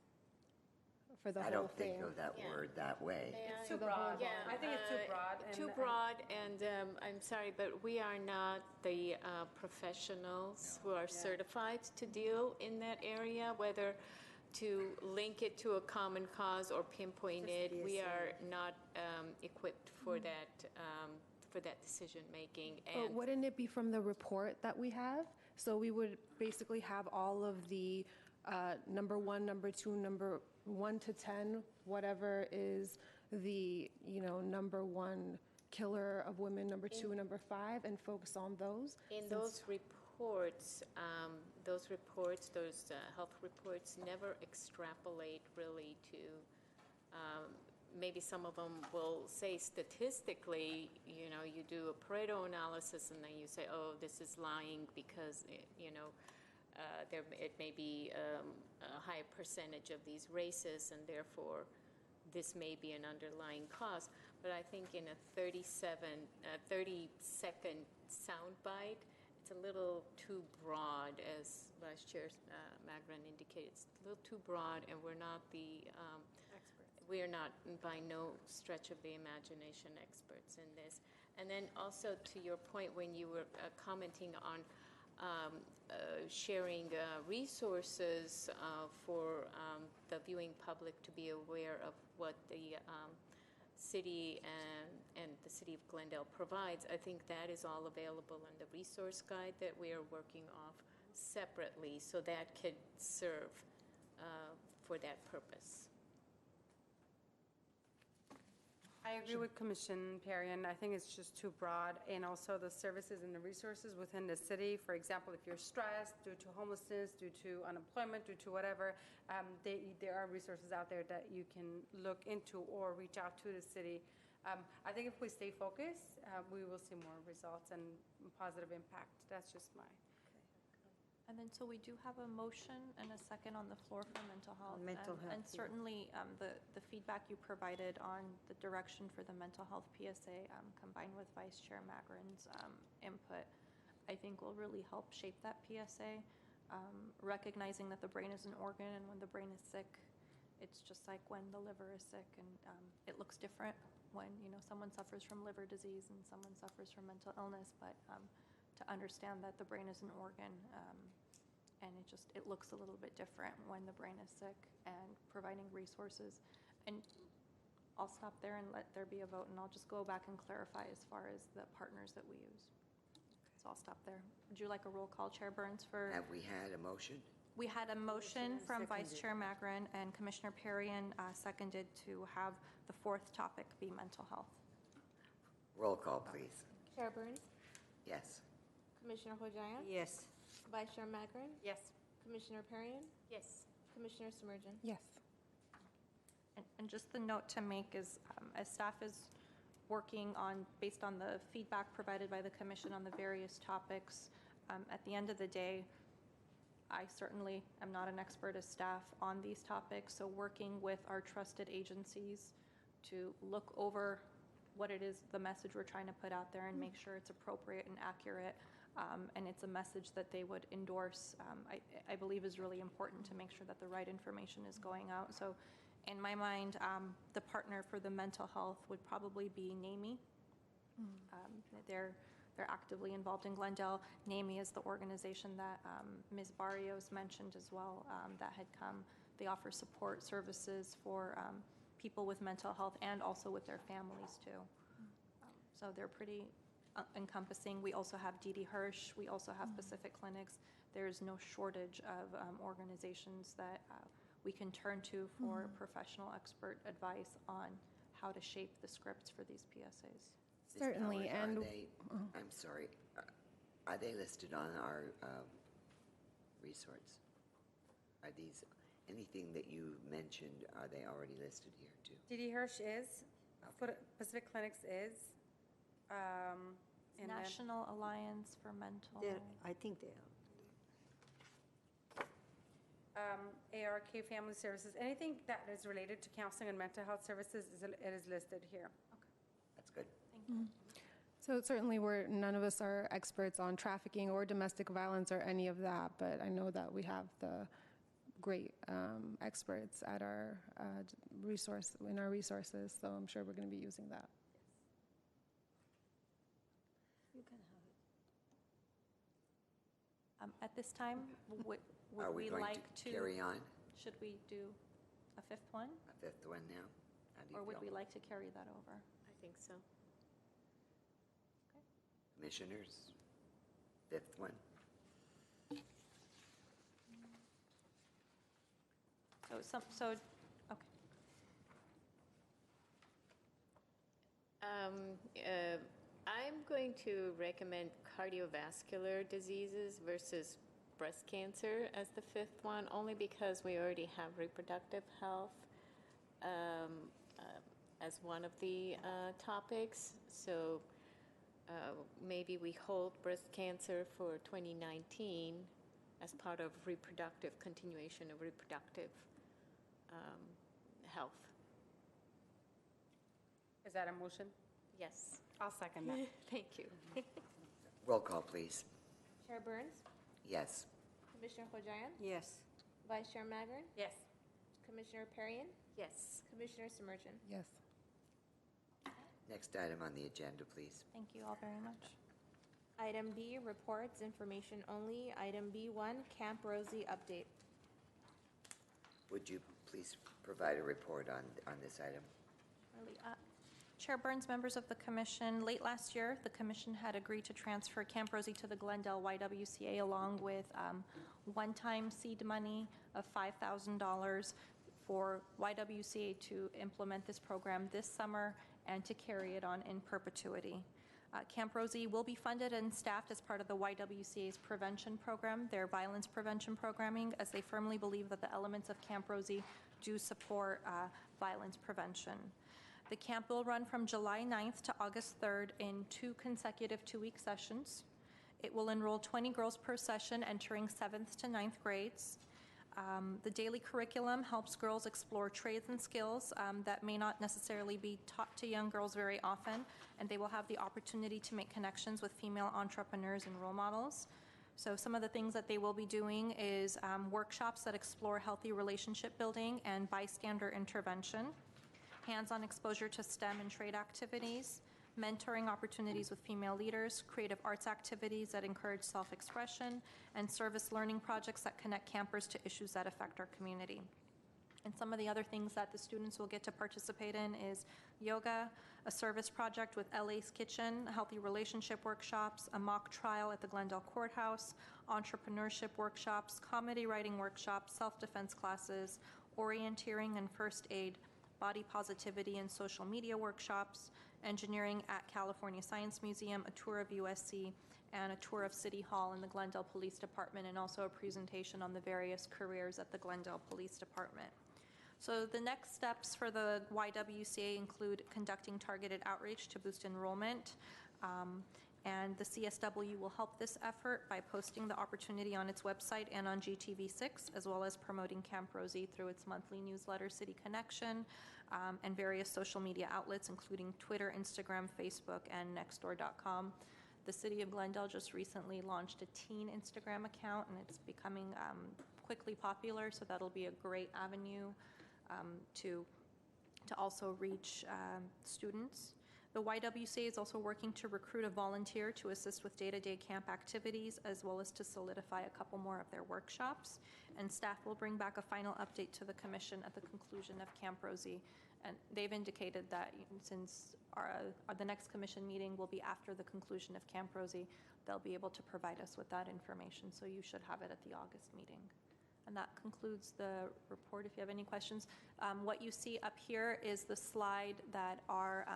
for the I whole don't thing. think of that word that way. It's too broad. Yeah, I think it's too broad. Too broad, and I'm sorry, but we are not the professionals who are certified to deal in that area, whether to link it to a common cause or pinpoint it. We are not equipped for that decision making. But And wouldn't it be from the report that we have? So we would basically have all of the number 1, number 2, number 1 to 10, whatever is the, number 1 killer of women, number 2 and number 5, and focus on those. in those reports, those health reports never extrapolate really to, maybe some of them will say statistically, you do a Pareto analysis and then you say, oh, this is lying because, it may be a high percentage of these races and therefore this may be an underlying cause. But I think in a 30-second soundbite, it's a little too broad, as Vice Chair Magrin indicated. It's a little too broad, and we're not we are not by no stretch of the imagination experts in this. And then also to your point when you were commenting on sharing resources for the viewing public to be aware of what the city and the City of Glendale provides, I think that is all available in the resource guide that we are working off separately, so that could serve for that purpose. I agree with Commissioner Perry, and I think it's just too broad. And also the services and the resources within the city. For example, if you're stressed due to homelessness, due to unemployment, due to whatever, there are resources out there that you can look into or reach out to the city. I think if we stay focused, we will see more results and positive impact. That's just my. And then, so we do have a motion and a second on the floor for mental health. Mental health, And yeah. certainly, the feedback you provided on the direction for the mental health PSA, combined with Vice Chair Magrin's input, I think will really help shape that PSA. Recognizing that the brain is an organ, and when the brain is sick, it's just like when the liver is sick, and it looks different when, someone suffers from liver disease and someone suffers from mental illness, but to understand that the brain is an organ, and it looks a little bit different when the brain is sick, and providing resources. And I'll stop there and let there be a vote, and I'll just go back and clarify as far as the partners that we use. So I'll stop there. Would you like a roll call, Chair Burns, for? Have we had a motion? We had a motion from Vice Seconded. Chair Magrin, and Commissioner Perrian seconded to have the fourth topic be mental health. Roll call, please. Chair Burns, Yes. Commissioner Hojayan, Yes. Vice Chair Magrin, Yes. Commissioner Perrian, Yes. Commissioner Summergin. Yes. And just the note to make is, as staff is working on, based on the feedback provided by the commission on the various topics, at the end of the day, I certainly am not an expert as staff on these topics, so working with our trusted agencies to look over what it is, the message we're trying to put out there and make sure it's appropriate and accurate, and it's a message that they would endorse, I believe is really important to make sure that the right information is going out. So in my mind, the partner for the mental health would probably be NAMI. They're actively involved in Glendale. NAMI is the organization that Ms. Barrios mentioned as well, that had come. They offer support services for people with mental health and also with their families too. So they're pretty encompassing. We also have D.D. Hirsch. We also have Pacific Clinics. There's no shortage of organizations that we can turn to for professional expert advice on how to shape the scripts for these PSAs. Ms. Certainly, Howard, and I'm sorry, are they listed on our resource? Are these, anything that you mentioned, are they already listed here too? D.D. Hirsch is, Pacific Clinics is, and then National Alliance for Mental. I think they are. ARK Family Services, anything that is related to counseling and mental health services, it is listed here. That's good. so certainly none of us are experts on trafficking or domestic violence or any of that, but I know that we have the great experts at our resources, so I'm sure we're going to be using that. You can have it. At this time, would Are we we going like to carry on Should we do a fifth one? a fifth one now? How do you Or would feel? we like to carry that over? I think so. Commissioners, fifth one? Okay. I'm going to recommend cardiovascular diseases versus breast cancer as the fifth one, only because we already have reproductive health as one of the topics. So maybe we hold breast cancer for 2019 as part of continuation of reproductive health. Is that a motion? Yes. I'll second that. Thank you. Roll call, please. Chair Burns, Yes. Commissioner Hojayan, Yes. Vice Chair Magrin, Yes. Commissioner Perrin, Yes. Commissioner Simmerton. Yes. Next item on the agenda, please. Thank you all very much. Item B, reports, information only. Item B1, Camp Rosie update. Would you please provide a report on this item? Really, Chair Burns, members of the commission, late last year, the commission had agreed to transfer Camp Rosie to the Glendale YWCA along with one-time seed money of $5,000 for YWCA to implement this program this summer and to carry it on in perpetuity. Camp Rosie will be funded and staffed as part of the YWCA's prevention program, their violence prevention programming, as they firmly believe that the elements of Camp Rosie do support violence prevention. The camp will run from July 9th to August 3rd in 2 consecutive 2-week sessions. It will enroll 20 girls per session entering 7th to 9th grades. The daily curriculum helps girls explore trades and skills that may not necessarily be taught to young girls very often, and they will have the opportunity to make connections with female entrepreneurs and role models. So some of the things that they will be doing is workshops that explore healthy relationship building and bystander intervention, hands-on exposure to STEM and trade activities, mentoring opportunities with female leaders, creative arts activities that encourage self-expression, and service learning projects that connect campers to issues that affect our community. And some of the other things that the students will get to participate in is yoga, a service project with LA's Kitchen, healthy relationship workshops, a mock trial at the Glendale Courthouse, entrepreneurship workshops, comedy writing workshops, self-defense classes, orienteering and first aid, body positivity and social media workshops, engineering at California Science Museum, a tour of USC, and a tour of City Hall and the Glendale Police Department, and also a presentation on the various careers at the Glendale Police Department. So the next steps for the YWCA include conducting targeted outreach to boost enrollment, And the CSW will help this effort by posting the opportunity on its website and on GTV6, as well as promoting Camp Rosie through its monthly newsletter, City Connection, and various social media outlets, including Twitter, Instagram, Facebook, and Nextdoor.com. The City of Glendale just recently launched a teen Instagram account, and it's becoming quickly popular, so that'll be a great avenue to also reach students. The YWCA is also working to recruit a volunteer to assist with day-to-day camp activities, as well as to solidify a couple more of their workshops. And staff will bring back a final update to the commission at the conclusion of Camp Rosie. And they've indicated that since the next commission meeting will be after the conclusion of Camp Rosie, they'll be able to provide us with that information. So you should have it at the August meeting. And that concludes the report. If you have any questions, what you see up here is the slide that our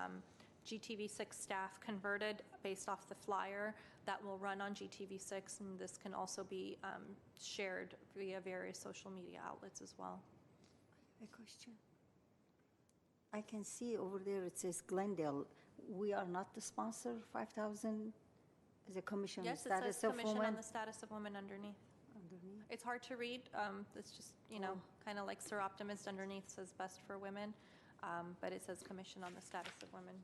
GTV6 staff converted based off the flyer that will run on GTV6, and this can also be shared via various social media outlets as well. A question. I can see over there it says Glendale. We are not the sponsor, 5,000 as a commission on the Yes, it status says of Commission women. on the Status of Women underneath. It's hard to read. It's just, kind of like Sir Optimist underneath says best for women, but it says Commission on the Status of Women.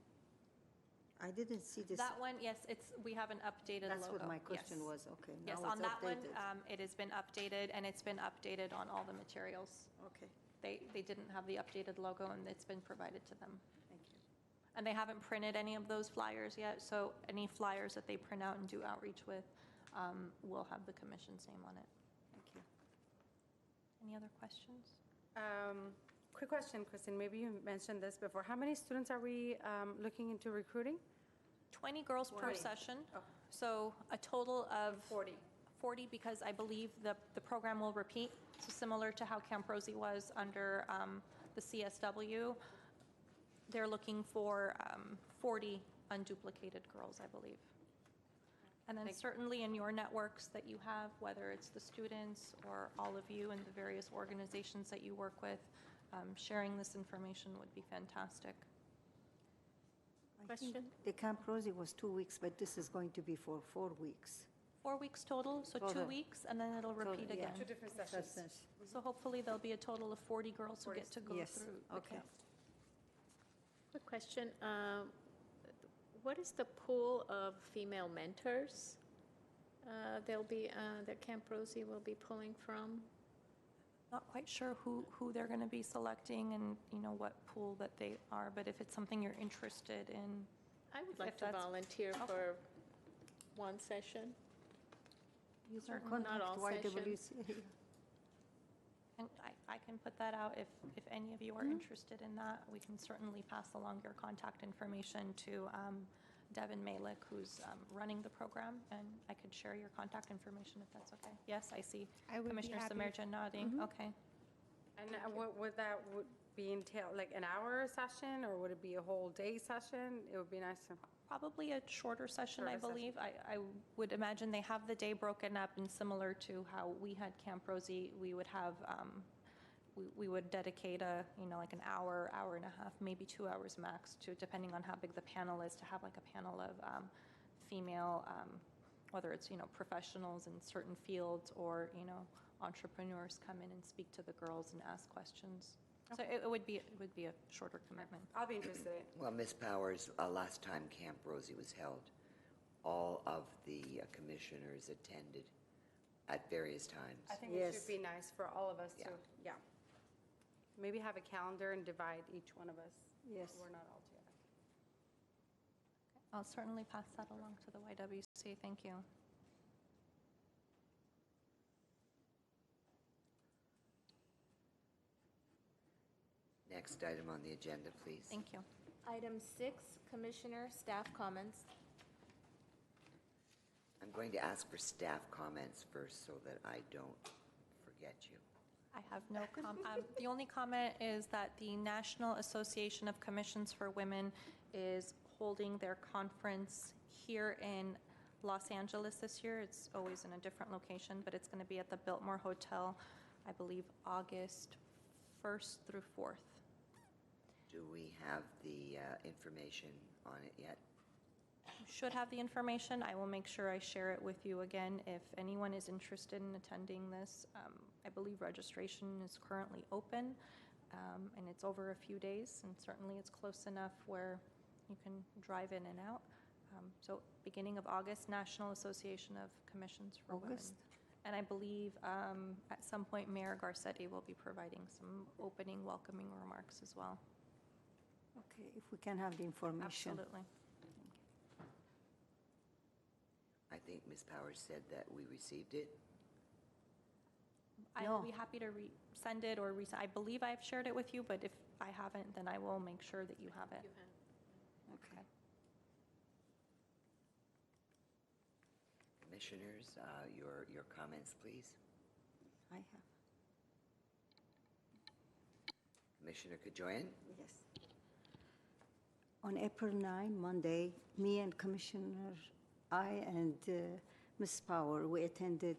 I didn't see this. That one, yes, we have an updated logo. That's what my question Yes. was. Okay, now Yes, it's on that one, updated. it has been updated, and it's been updated on all the materials. Okay, They didn't have the updated logo, and it's been provided to them. thank you. And they haven't printed any of those flyers yet, so any flyers that they print out and do outreach with will have the commission's name on it. Thank you. Any other questions? Quick question, Kristen, maybe you mentioned this before. How many students are we looking into recruiting? 20 girls per 20. session, Oh. so a total of 40. 40, because I believe the program will repeat, so similar to how Camp Rosie was under the CSW. They're looking for 40 unduplicated girls, I believe. And then certainly in your networks that you have, whether it's the students or all of you and the various organizations that you work with, sharing this information would be fantastic. I think the Camp Rosie was 2 weeks, but this is going to be for 4 weeks. 4 weeks total, so 2 Total. weeks, and then it'll repeat yeah. again. Two different sessions. Sessions. So hopefully there'll be a total of 40 girls who get to go Yes, through the okay. camp. Quick question. What is the pool of female mentors that Camp Rosie will be pulling from? Not quite sure who they're going to be selecting and, what pool that they are, but if it's something you're interested in. I would like If to that's- volunteer Okay. for one session. Contact all YWCA. And I can put that out if any of you are interested in that. We can certainly pass along your contact information to Devin Malik, who's running the program, and I could share your contact information if that's okay. Yes, I see I would be Commissioner happy. Samarjan nodding. Okay. And would that be entail, like an hour session, or would it be a whole day session? It would be nice to, Probably a shorter session, I Shorter session. believe. I would imagine they have the day broken up, and similar to how we had Camp Rosie, we would have, we would dedicate like an hour, hour and a half, maybe 2 hours max, to depending on how big the panel is, to have like a panel of female, whether it's, professionals in certain fields or, entrepreneurs come in and speak to the girls and ask questions. So it would be a shorter commitment. I'll be interested. Well, Ms. Powers, last time Camp Rosie was held, all of the commissioners attended at various times. I think it Yes. should be nice for all of us Yeah. to, yeah. Maybe have a calendar and divide each one of us. Yes. We're not all together. I'll certainly pass that along to the YWCA. Thank you. Next item on the agenda, please. Thank you. Item 6, Commissioner Staff Comments. I'm going to ask for staff comments first so that I don't forget you. I have no the only comment is that the National Association of Commissions for Women is holding their conference here in Los Angeles this year. It's always in a different location, but it's going to be at the Biltmore Hotel, I believe, August 1st through 4th. Do we have the information on it yet? should have the information. I will make sure I share it with you again. If anyone is interested in attending this, I believe registration is currently open, and it's over a few days, and certainly it's close enough where you can drive in and out. So beginning of August, National Association of Commissions for Women. August? And I believe at some point Mayor Garcetti will be providing some opening welcoming remarks as well. Okay, if we can have the information. Absolutely. I think Ms. Powers said that we received it. I No. will be happy to send it or I believe I've shared it with you, but if I haven't, then I will make sure that you have it. Okay. Commissioners, your comments, please. I have, Commissioner Kajoyan? yes. On April 9, Monday, me and I and Ms. Power, we attended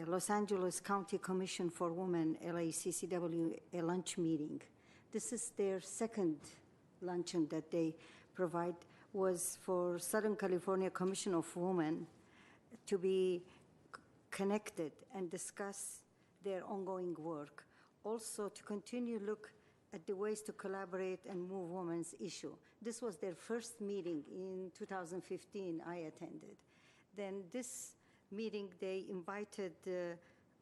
Los Angeles County Commission for Women, LACCW, a lunch meeting. This is their second luncheon that they provide, was for Southern California Commission of Women to be connected and discuss their ongoing work. Also to continue look at the ways to collaborate and move women's issue. This was their first meeting in 2015 I attended. Then this meeting, they invited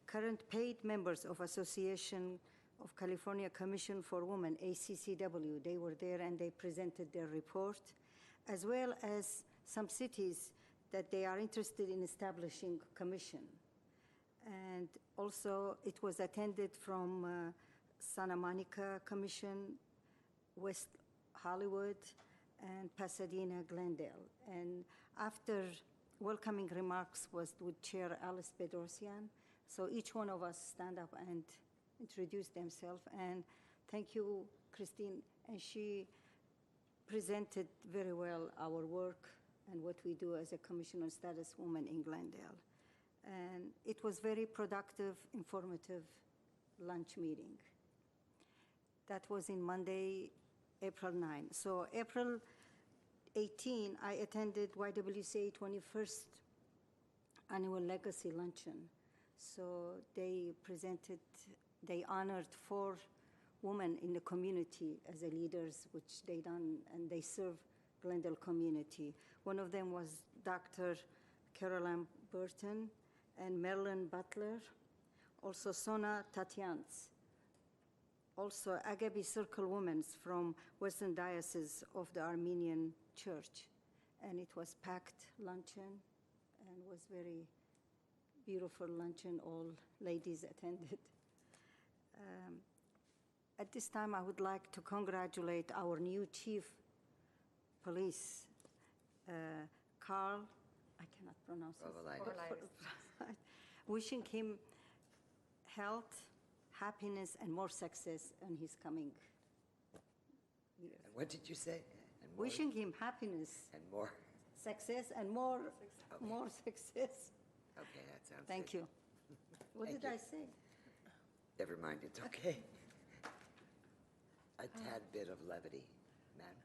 current paid members of Association of California Commission for Women, ACCW. They were there and they presented their report, as well as some cities that they are interested in establishing commission. And also it was attended from Santa Monica Commission, West Hollywood, and Pasadena, Glendale. And after welcoming remarks was with Chair Alice Bedrosian. So each one of us stand up and introduce themselves. And thank you, Christine. And she presented very well our work and what we do as a Commission on Status Women in Glendale. And it was very productive, informative lunch meeting. That was in Monday, April 9. So April 18, I attended YWCA 21st Annual Legacy Luncheon. So they honored 4 women in the community as the leaders, which they done, and they serve Glendale community. One of them was Dr. Caroline Burton and Marilyn Butler, also Sona Tatyans, also Agape Circle Women from Western Diocese of the Armenian Church. And it was packed luncheon and was very beautiful luncheon. All ladies attended. At this time, I would like to congratulate our new chief police, Carl, I cannot pronounce it. Wishing him health, happiness, and more success in his coming years. And what did you say? And more? Wishing him happiness, And more? success, and more success. Okay, that sounds good. Thank you. What Thank did you. I say? Never mind, it's okay. A tad bit of levity. Ma'am,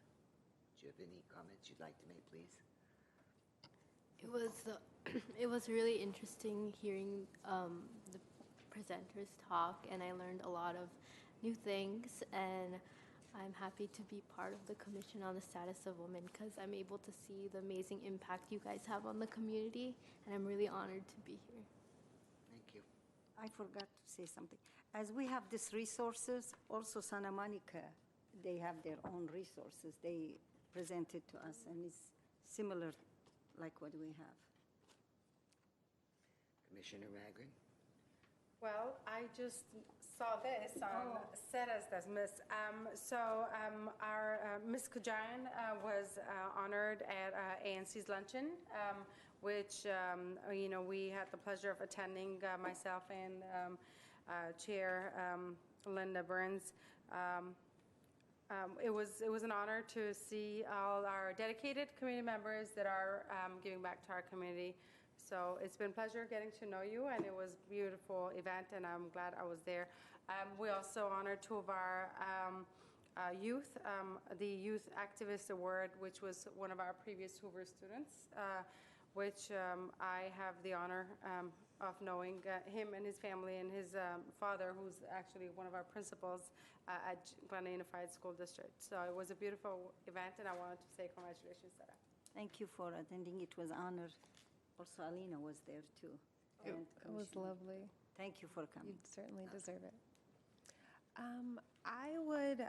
do you have any comments you'd like to make, please? It was really interesting hearing the presenters talk, and I learned a lot of new things, and I'm happy to be part of the Commission on the Status of Women because I'm able to see the amazing impact you guys have on the community, and I'm really honored to be here. Thank you. I forgot to say something. As we have these resources, also Santa Monica, they have their own resources. They present it to us, and it's similar like what we have. Commissioner Ragland? Well, I just saw this on Ceres das Miss. Our Miss Kajayan was honored at ANC's luncheon, which we had the pleasure of attending, myself and Chair Linda Burns. It was an honor to see all our dedicated community members that are giving back to our community. So it's been a pleasure getting to know you, and it was a beautiful event, and I'm glad I was there. We also honored 2 of our youth, the Youth Activist Award, which was one of our previous Hoover students, which I have the honor of knowing him and his family and his father, who's actually one of our principals at Glendale Unified School District. So it was a beautiful event, and I wanted to say congratulations, Sarah. Thank you for attending. It was honored. Also, Alina was there too. It and was Commissioner. lovely. Thank you for coming. You certainly deserve it. I would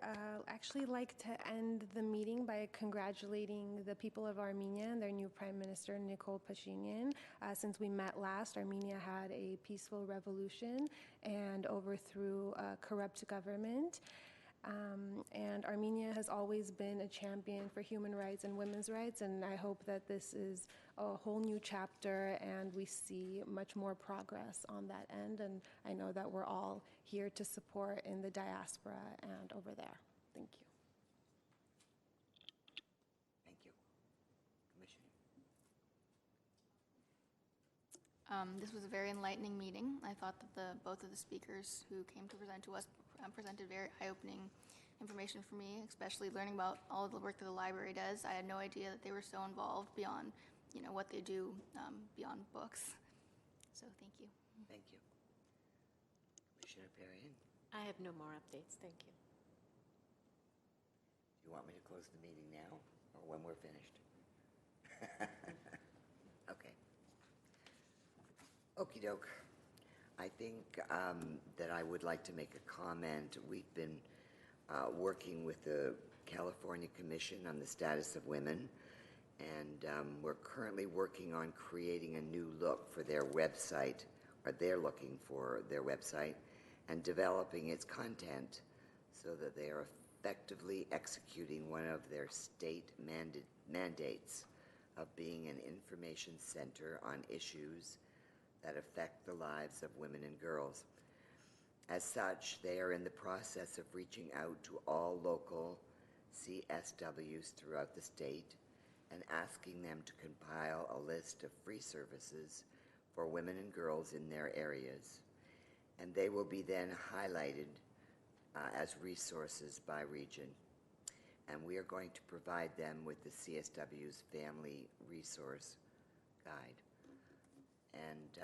actually like to end the meeting by congratulating the people of Armenia and their new Prime Minister, Nikol Pashinyan. Since we met last, Armenia had a peaceful revolution and overthrew a corrupt government. And Armenia has always been a champion for human rights and women's rights, and I hope that this is a whole new chapter and we see much more progress on that end. And I know that we're all here to support in the diaspora and over there. Thank you. Thank you. Commissioner. This was a very enlightening meeting. I thought that both of the speakers who came to present to us presented very eye-opening information for me, especially learning about all of the work that the library does. I had no idea that they were so involved beyond, what they do beyond books. So thank you. Thank you. Commissioner Perrin, I have no more updates, thank you. do you want me to close the meeting now or when we're finished? Okay. Okey doke. I think that I would like to make a comment. We've been working with the California Commission on the Status of Women, and we're currently working on creating a new look for their website, or they're looking for their website, and developing its content so that they are effectively executing one of their state mandates of being an information center on issues that affect the lives of women and girls. As such, they are in the process of reaching out to all local CSWs throughout the state and asking them to compile a list of free services for women and girls in their areas. And they will be then highlighted as resources by region. And we are going to provide them with the CSW's Family Resource Guide. And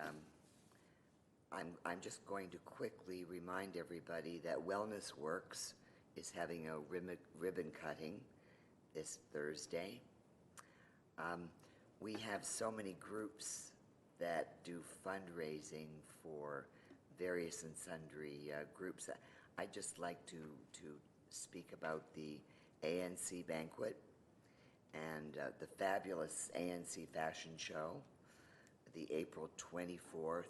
I'm just going to quickly remind everybody that Wellness Works is having a ribbon cutting this Thursday. We have so many groups that do fundraising for various and sundry groups. I'd just like to speak about the ANC banquet and the fabulous ANC fashion show, the April 24th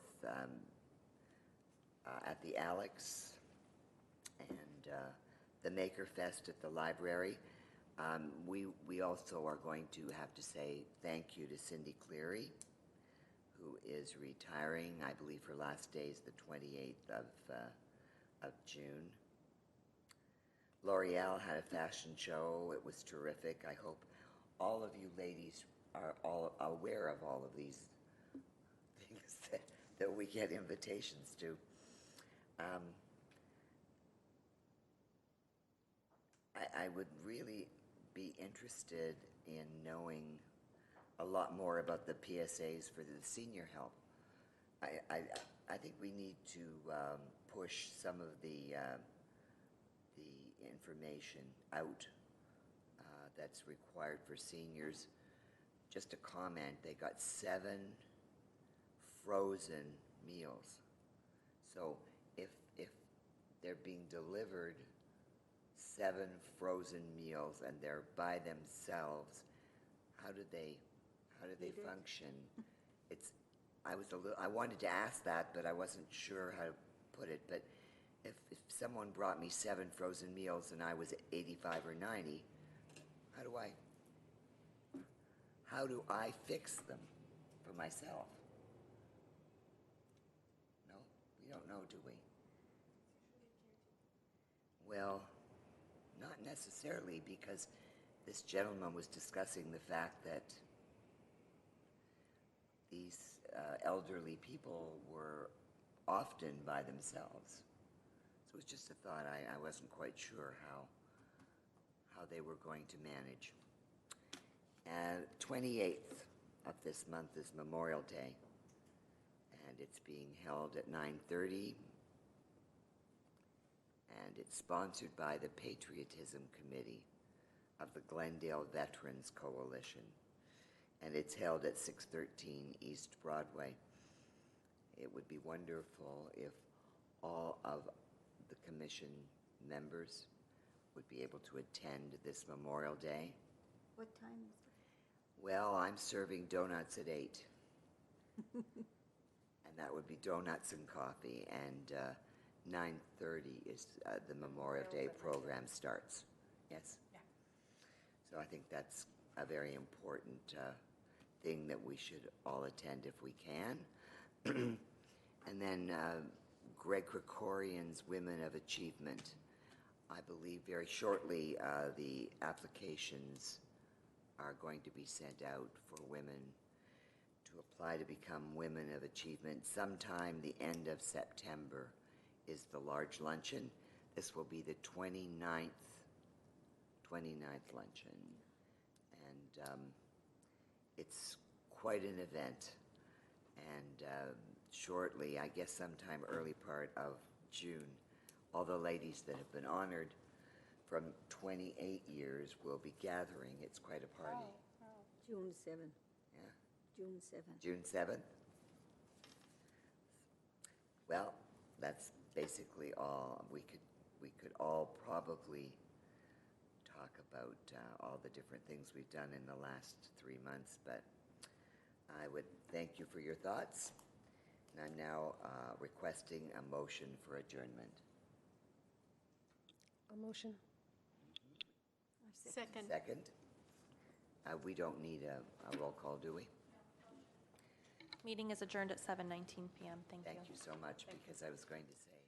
at the Alex, and the Maker Fest at the library. We also are going to have to say thank you to Cindy Cleary, who is retiring. I believe her last day is the 28th of June. L'Oreal had a fashion show. It was terrific. I hope all of you ladies are all aware of all of these things that we get invitations to. I would really be interested in knowing a lot more about the PSAs for the senior help. I think we need to push some of the information out that's required for seniors. Just a comment, they got 7 frozen meals. So if they're being delivered 7 frozen meals and they're by themselves, how do they function? I wanted to ask that, but I wasn't sure how to put it. But if someone brought me 7 frozen meals and I was 85 or 90, how do I fix them for myself? No, we don't know, do we? Well, not necessarily, because this gentleman was discussing the fact that these elderly people were often by themselves. So it was just a thought. I wasn't quite sure how they were going to manage. And 28th of this month is Memorial Day, and it's being held at 9:30, and it's sponsored by the Patriotism Committee of the Glendale Veterans Coalition, and it's held at 613 East Broadway. It would be wonderful if all of the commission members would be able to attend this Memorial Day. What time is it? Well, I'm serving donuts at 8. And that would be donuts and coffee, and 9:30 is the Memorial Day program starts. Yes? Yeah. So I think that's a very important thing that we should all attend if we can. And then Greg Krikorian's Women of Achievement. I believe very shortly the applications are going to be sent out for women to apply to become Women of Achievement. Sometime the end of September is the large luncheon. This will be the 29th luncheon. And it's quite an event. And shortly, I guess sometime early part of June, all the ladies that have been honored from 28 years will be gathering. It's quite a party. June 7th. Yeah. June 7th. June 7th? Well, that's basically all. We could all probably talk about all the different things we've done in the last 3 months, but I would thank you for your thoughts. And I'm now requesting a motion for adjournment. A motion. Second. Second? We don't need a roll call, do we? Meeting is adjourned at 7:19 PM. Thank you. Thank you so much, because I was going to say.